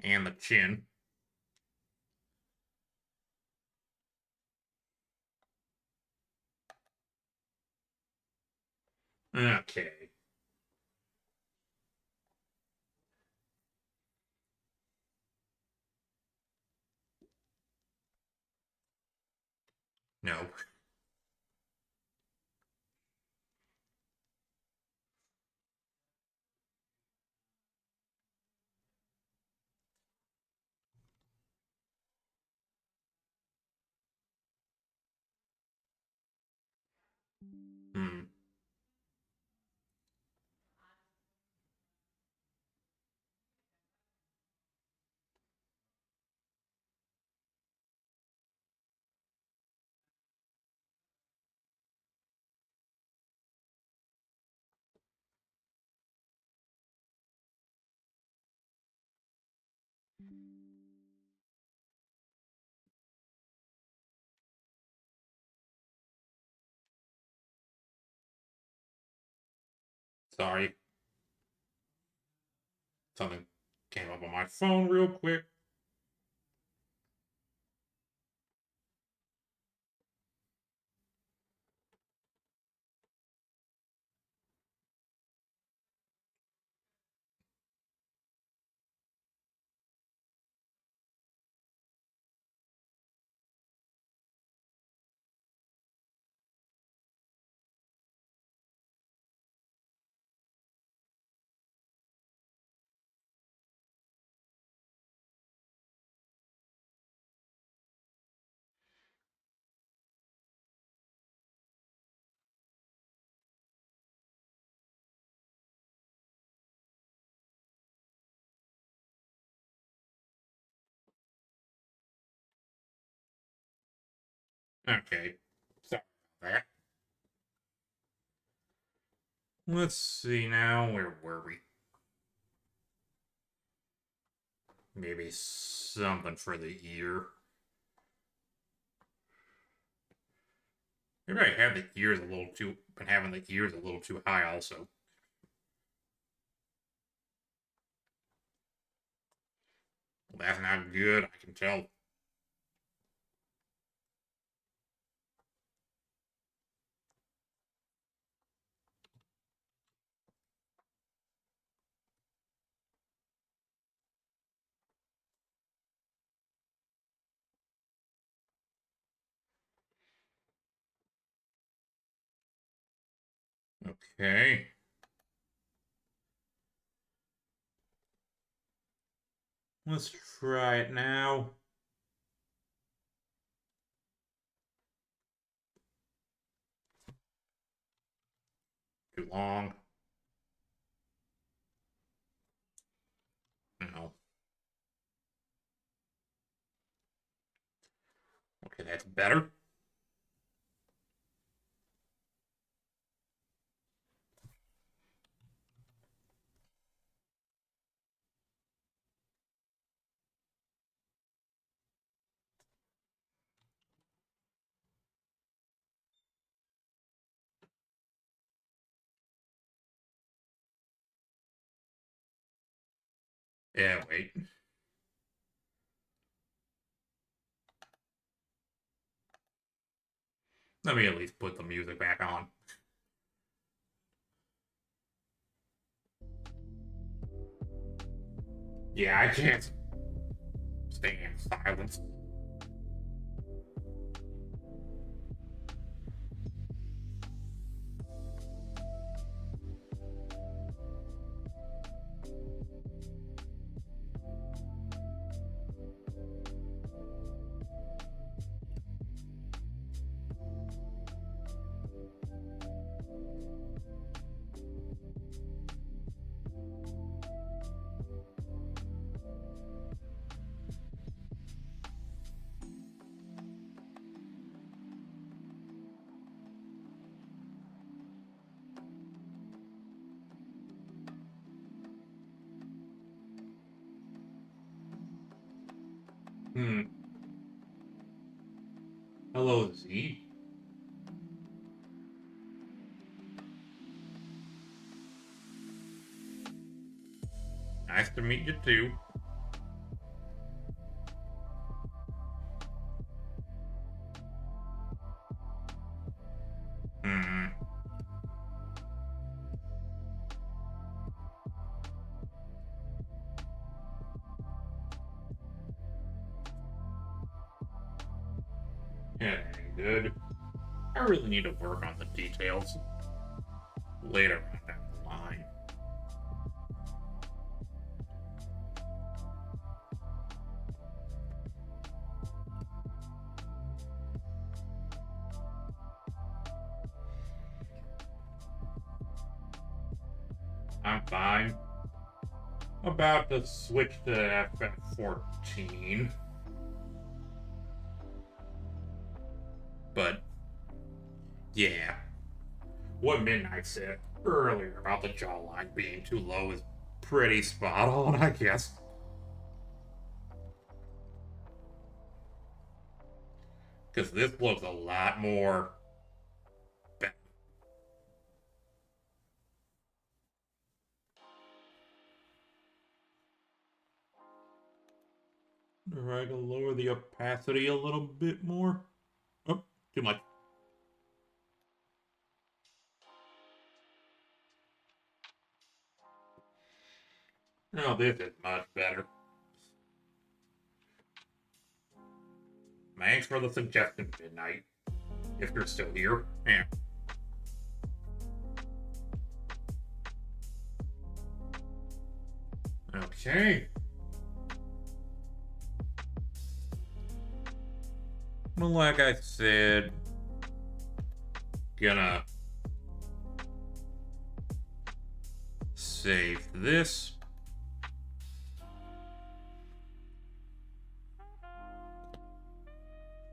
and the chin. Okay. No. Hmm. Sorry. Something came up on my phone real quick. Okay. Sorry about that. Let's see now. Where were we? Maybe something for the ear. Maybe I have the ears a little too. Been having the ears a little too high also. That's not good, I can tell. Okay. Let's try it now. Too long. No. Okay, that's better. Yeah, wait. Let me at least put the music back on. Yeah, I can't stay in silence. Hmm. Hello, Z. Nice to meet you too. Hmm. Yeah, that ain't good. I really need to work on the details later on down the line. I'm fine. About to switch to FF14. But, yeah. What Midnight said earlier about the jawline being too low is pretty spot on, I guess. Because this looks a lot more better. I can lower the opacity a little bit more. Oh, too much. Oh, this is much better. Thanks for the suggestion, Midnight. If you're still here. Yeah. Okay. Well, like I said, gonna save this.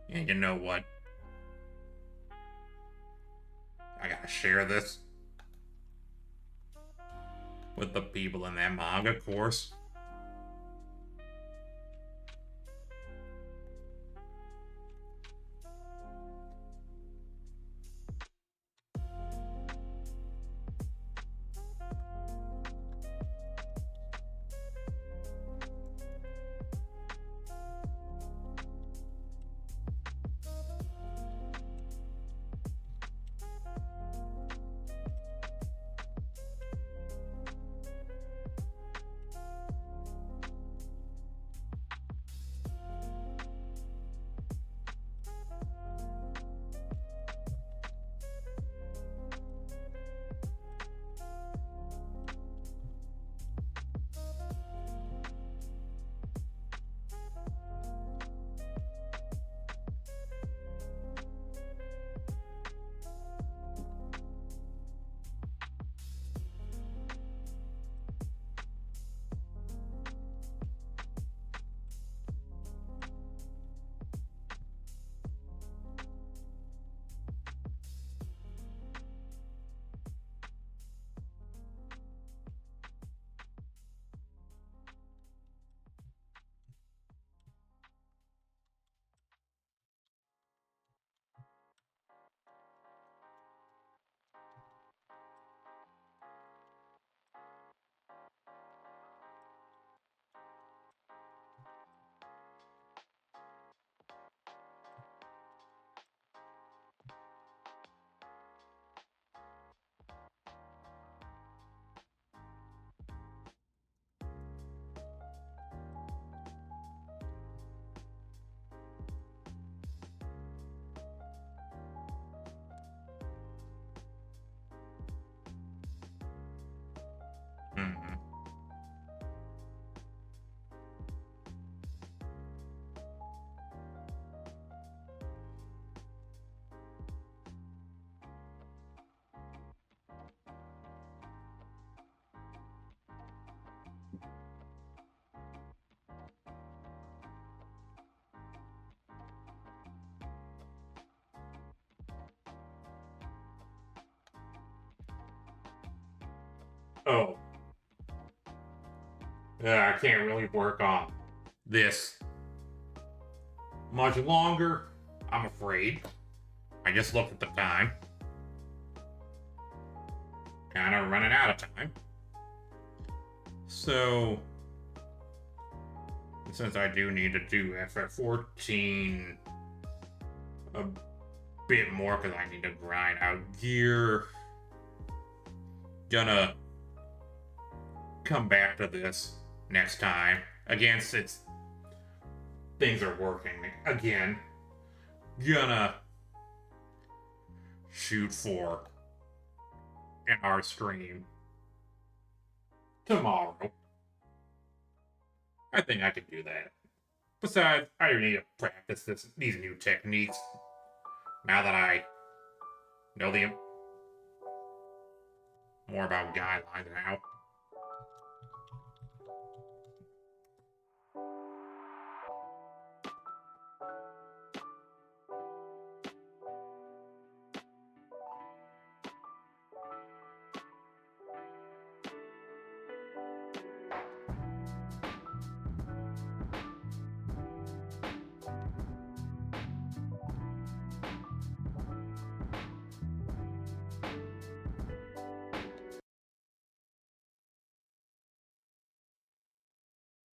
And you know what? I gotta share this with the people in that manga course. oh. I can't really work on this much longer, I'm afraid. I just looked at the time. Kind of running out of time. So, since I do need to do FF14 a bit more because I need to grind out gear, gonna come back to this next time. Again, since things are working again, gonna shoot for an art stream tomorrow. I think I can do that. Besides, I need to practice these new techniques now that I know more about guidelines now.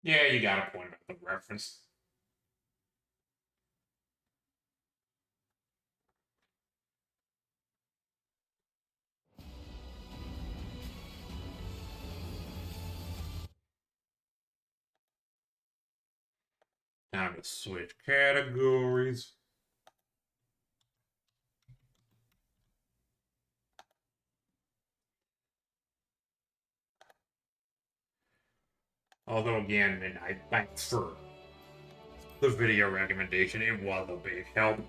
Yeah, you got a point about the reference. Time to switch categories. Although again, Midnight, thanks for the video recommendation. It was a big help.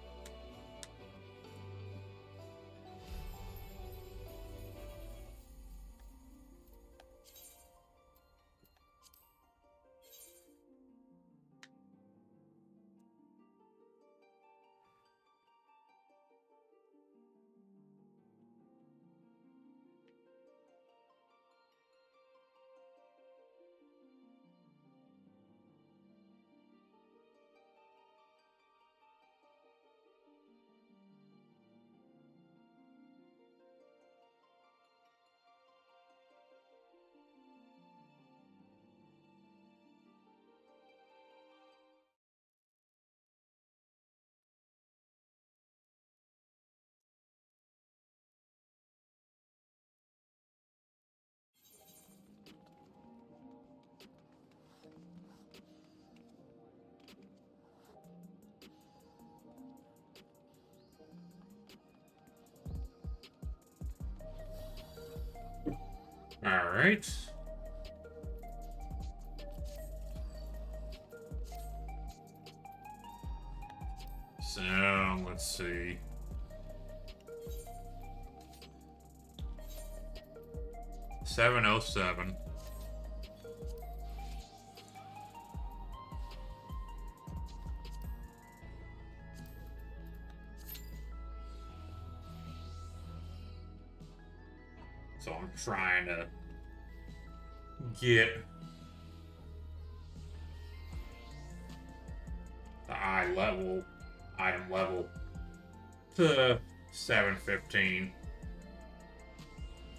Alright. So, let's see. $707. So I'm trying to get the item level to 715.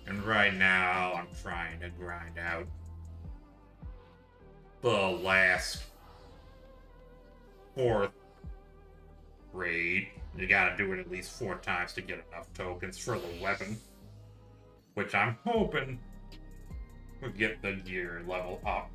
And right now I'm trying to grind out the last 4th raid. You gotta do it at least 4 times to get enough tokens for the weapon, which I'm hoping will get the gear level up.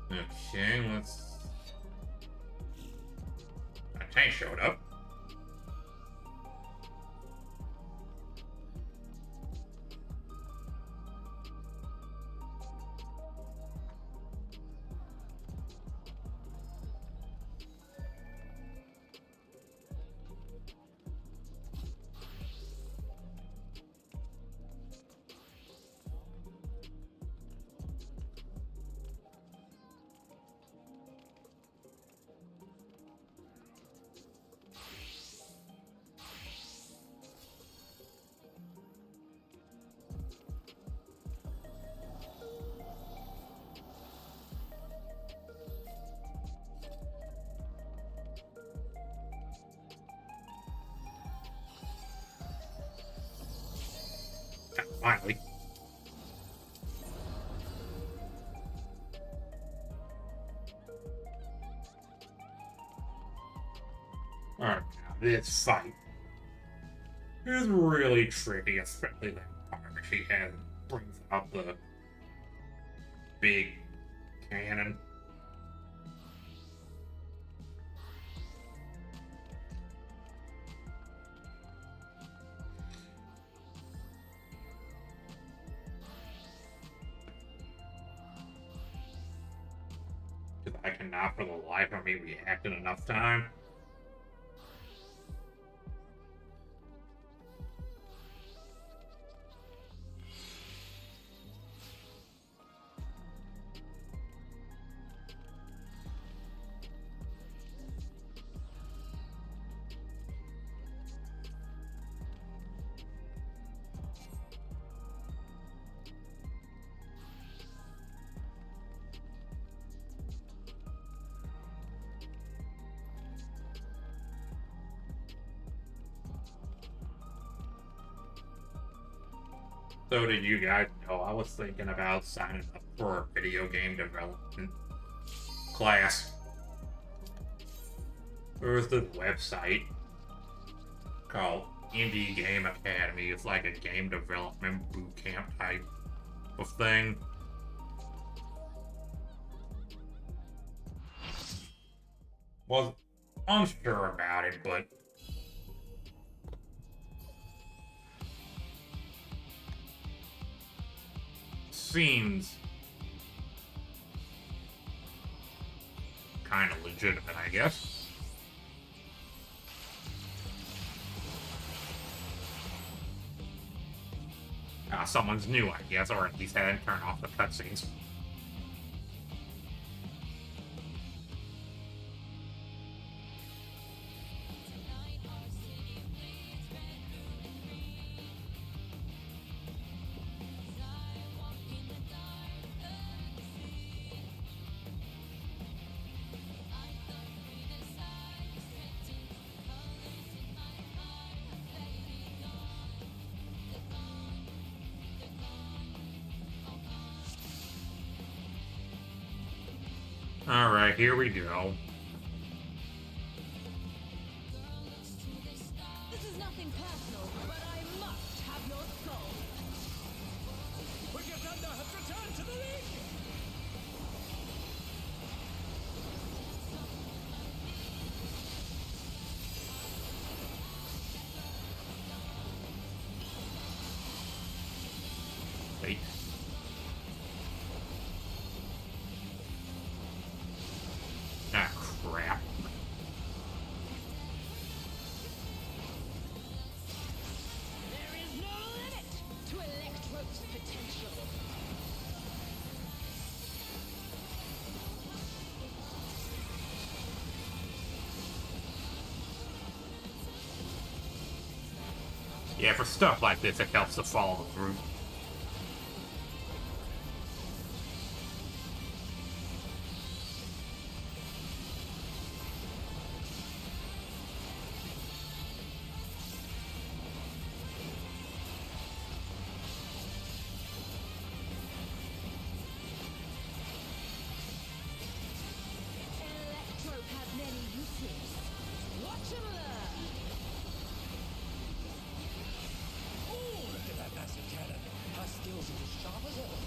Okay, let's... A tank showed up. finally. Alright, now this fight is really tricky, especially that part where she brings out the big cannon. Because I cannot for the life of me react in enough time. So did you guys know I was thinking about signing up for a video game development class? There's this website called Indie Game Academy. It's like a game development boot camp type of thing. Was unsure about it, but seems kind of legitimate, I guess. Someone's new, I guess, or at least hadn't turned off the cutscenes. Alright, here we go. This is nothing personal, but I must have your soul. Wicked Thunder has returned to the league! Wait. Ah, crap. There is no limit to Electro's potential. Yeah, for stuff like this, it helps to follow through. Electro has many uses. Watch him learn. Ooh, look at that massive cannon. Her skills are as sharp as ever.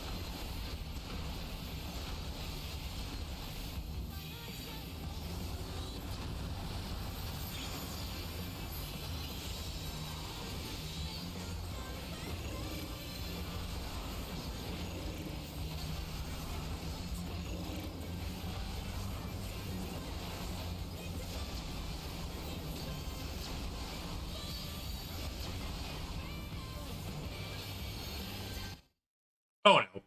Oh no.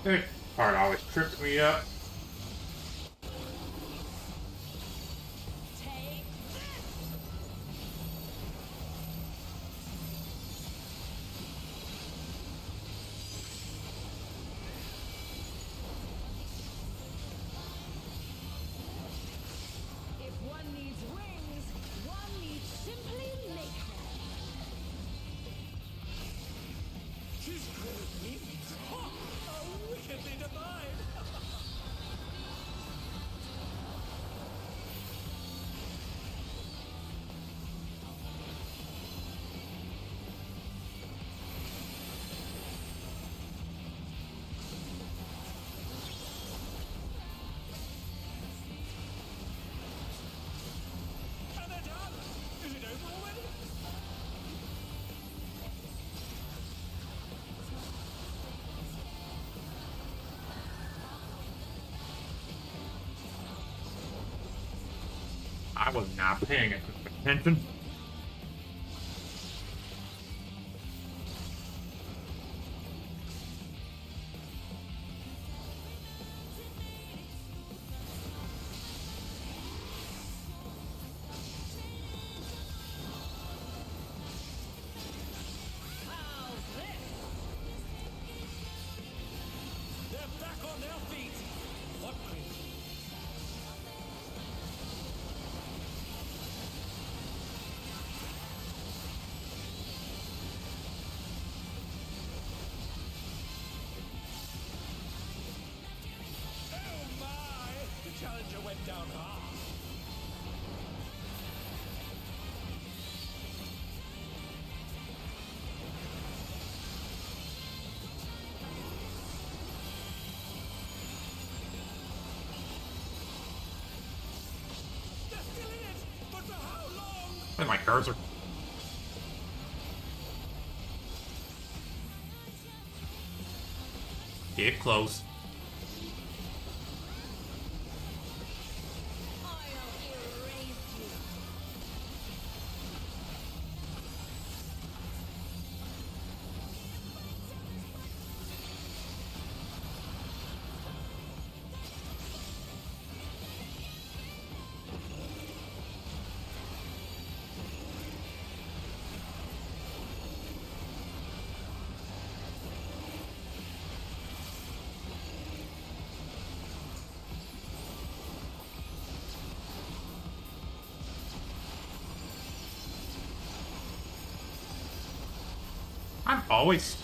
This part always trips me up. Take this. was not paying attention. They're back on their feet. Footprint. Oh my! The challenger went down hard. They're still in it, but for how long? Where's my cursor? Get close. I'll erase you. I'm always...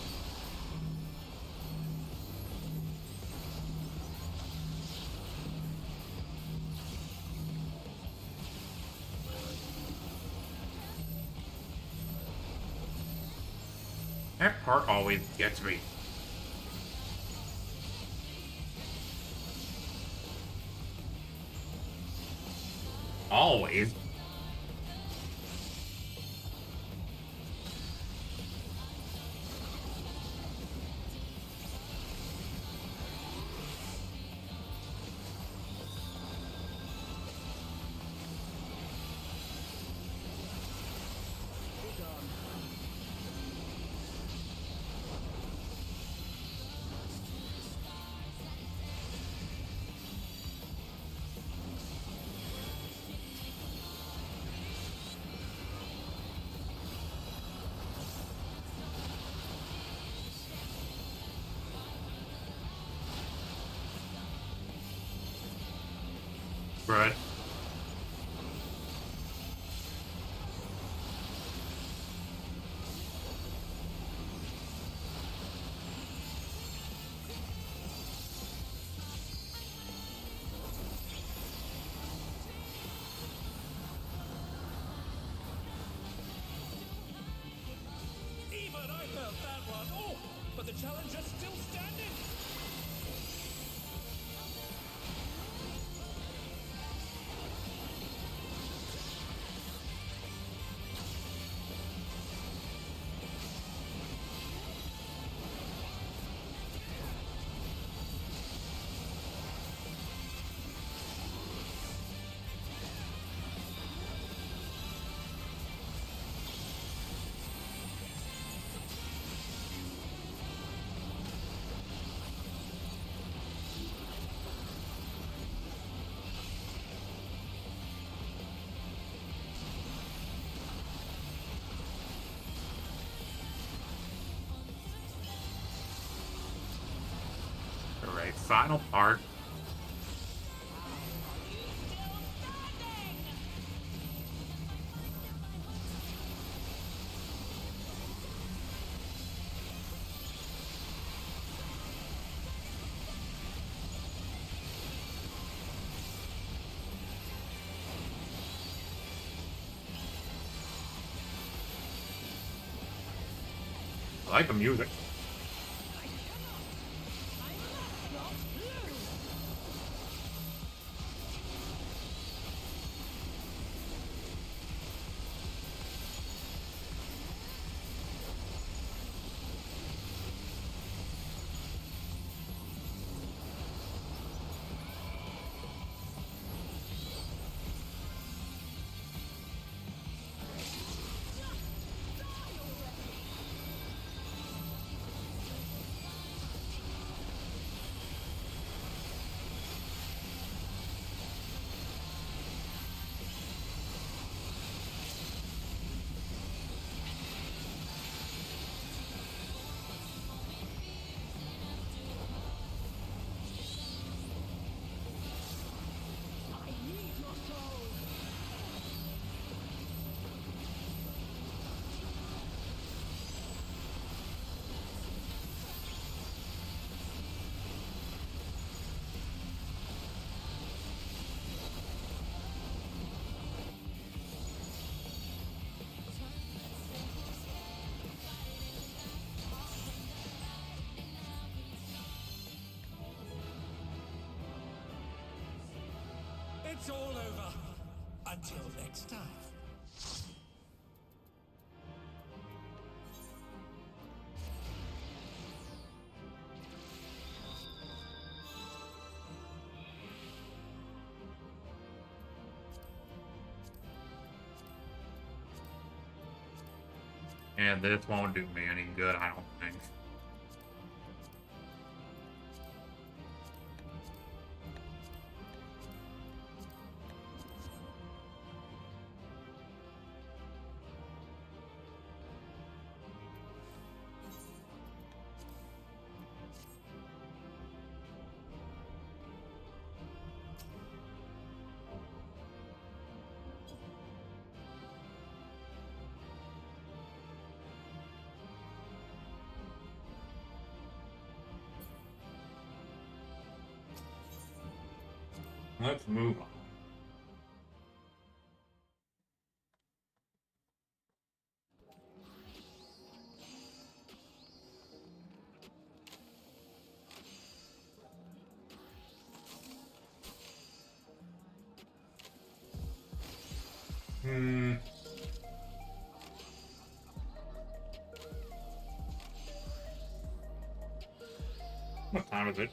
That part always gets me. Always. Right. Even I felt that one. Oh, but the challenger's still standing. Alright, final part. I like the music. It's all over. Until next time. And this won't do me any good, I don't think. Let's move on. What time is it?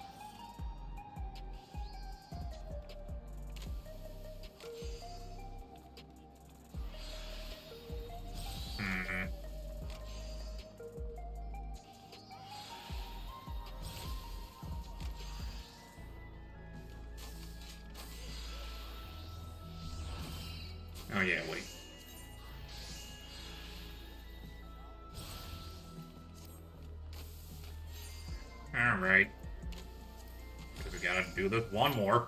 Oh yeah, wait. Alright. Because we gotta do this one more.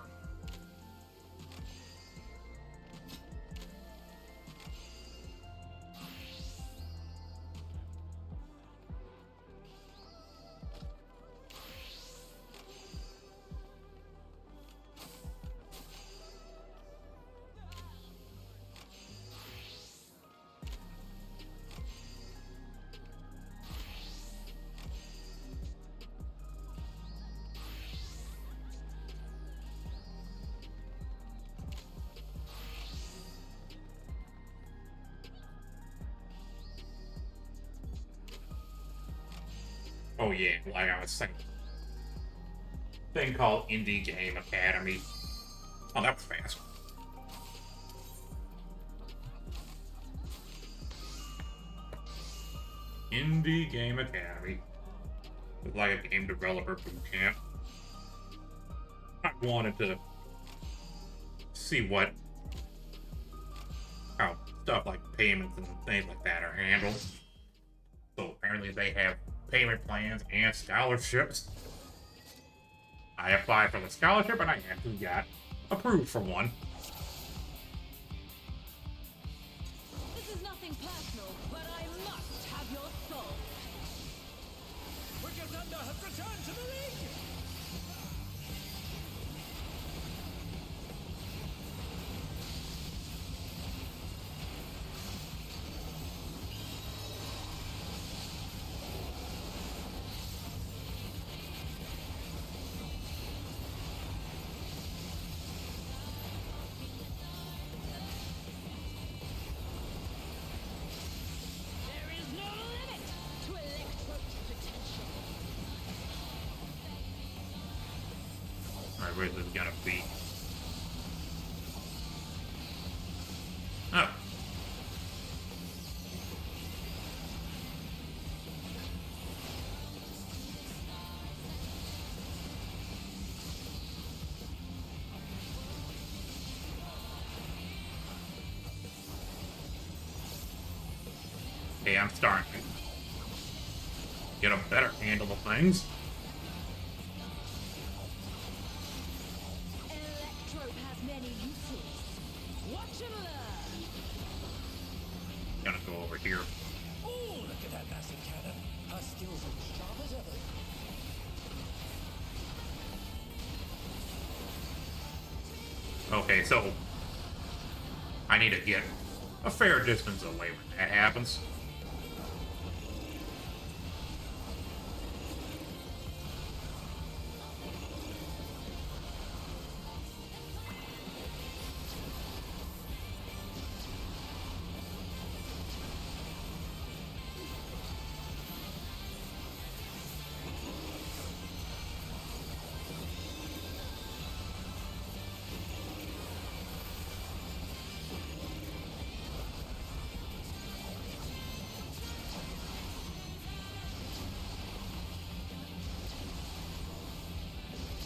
Oh yeah, like I was saying. Thing called Indie Game Academy. Oh, that was fast. Indie Game Academy. It's like a game developer boot camp. I wanted to see how stuff like payments and things like that are handled. So apparently they have payment plans and scholarships. I applied for the scholarship and I actually got approved for one. This is nothing personal, but I must have your soul. Wicked Thunder has returned to the league! There is no limit to Electro's potential. Alright, where's this gonna be? Oh. Hey, I'm starting to get a better handle of things. Electro has many uses. Watch and learn. Gonna go over here. Oh, look at that massive cannon. Her skills are as sharp as ever. Okay, so I need to get a fair distance away when that happens.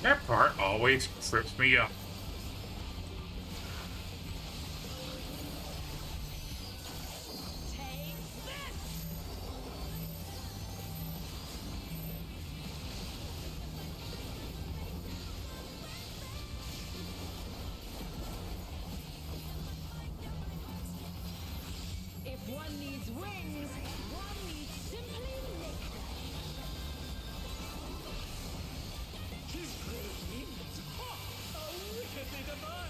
That part always trips me up. Take this! If one needs wings, one needs simply nectar. His great wings! Ha! How wickedly divine!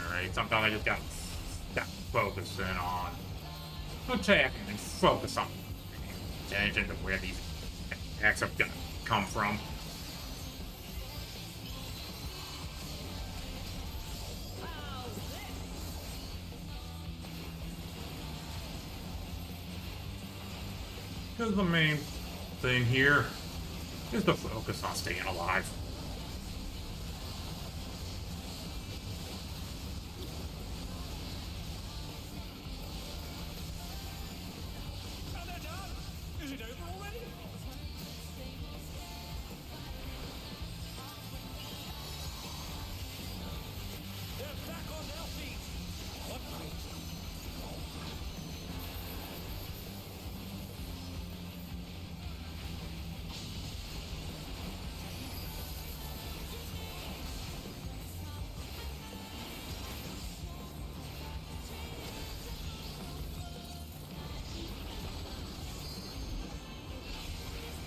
Alright, sometimes I just got focusing on attacking and focus on attention to where these attacks have got come from. How's this? Because the main thing here is to focus on staying alive. And they're done! Is it over already? They're back on their feet! What great...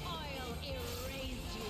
I'll erase you.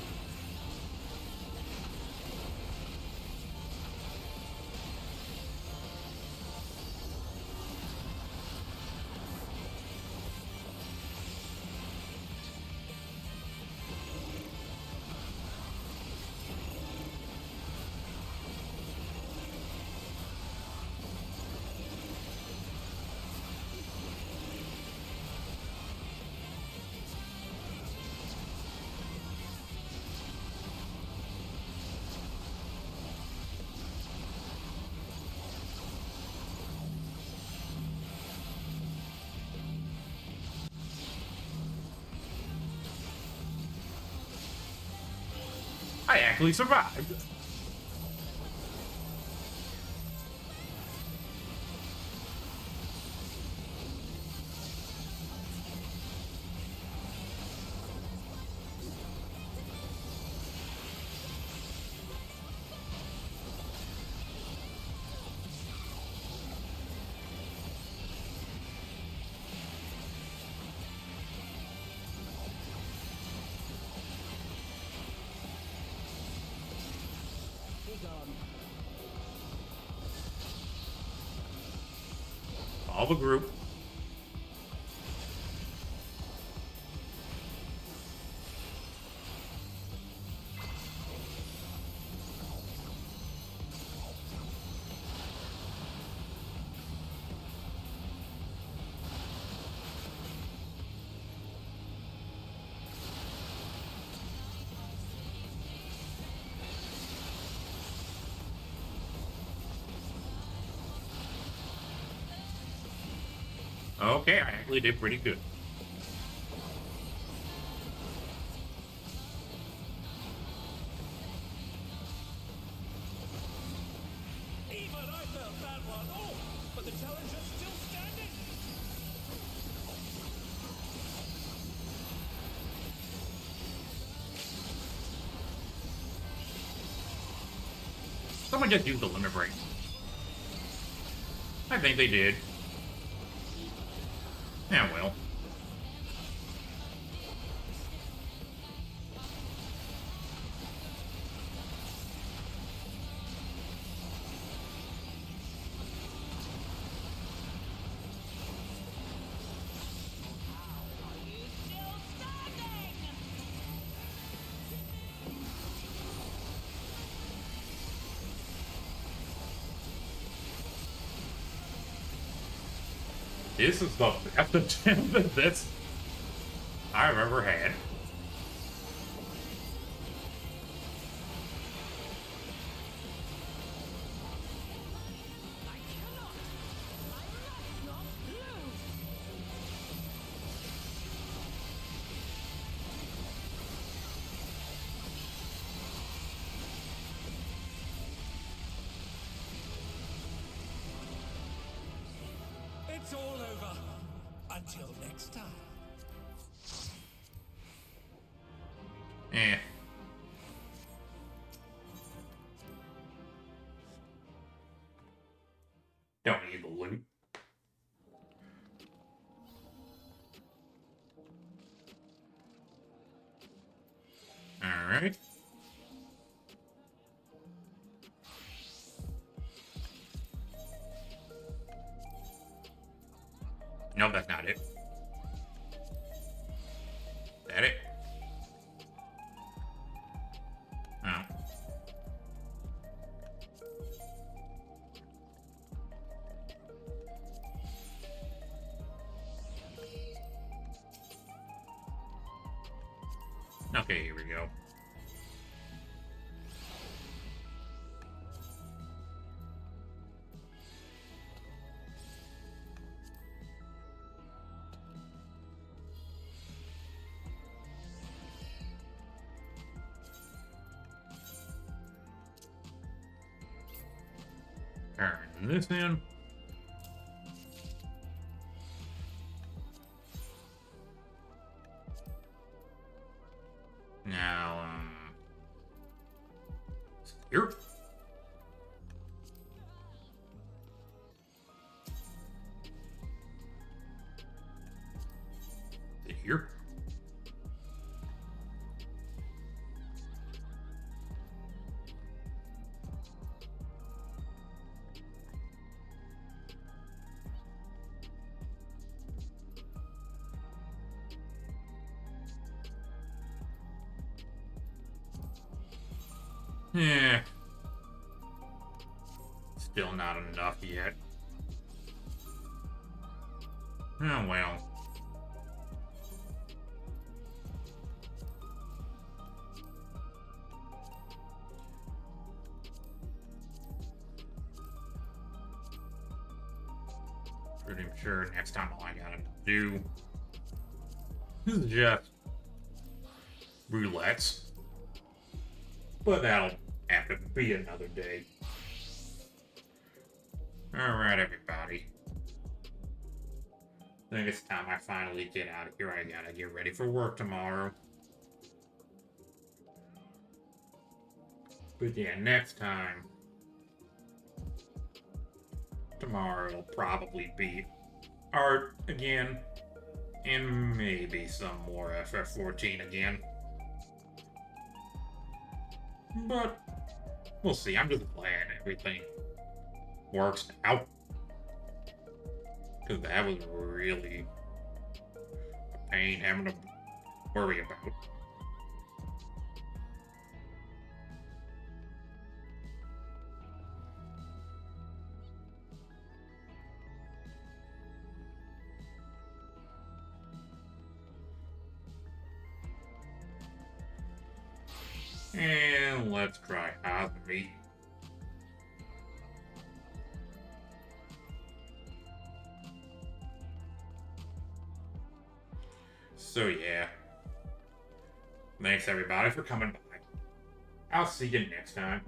I actually survived. All the group. Okay, I actually did pretty good. Even I felt that one! Oh! But the challenge is still standing! Someone just used the limit break. I think they did. Yeah, well. This is the best attempt at this I've ever had. I cannot. I must not lose. It's all over. Until next time. Eh. Don't need the loot. Alright. No, that's not it. That it? Oh. Okay, here we go. Turn this in. Now, here. Here. Yeah. Still not enough yet. Oh well. Pretty sure next time all I gotta do is just roulettes. But that'll have to be another day. Alright, everybody. I think it's time I finally get out of here. I gotta get ready for work tomorrow. But yeah, next time. Tomorrow will probably be art again. And maybe some more FF14 again. But we'll see. I'm just glad everything works out. Because that was really a pain having to worry about. And let's try Osby. So yeah. Thanks everybody for coming by. I'll see you next time.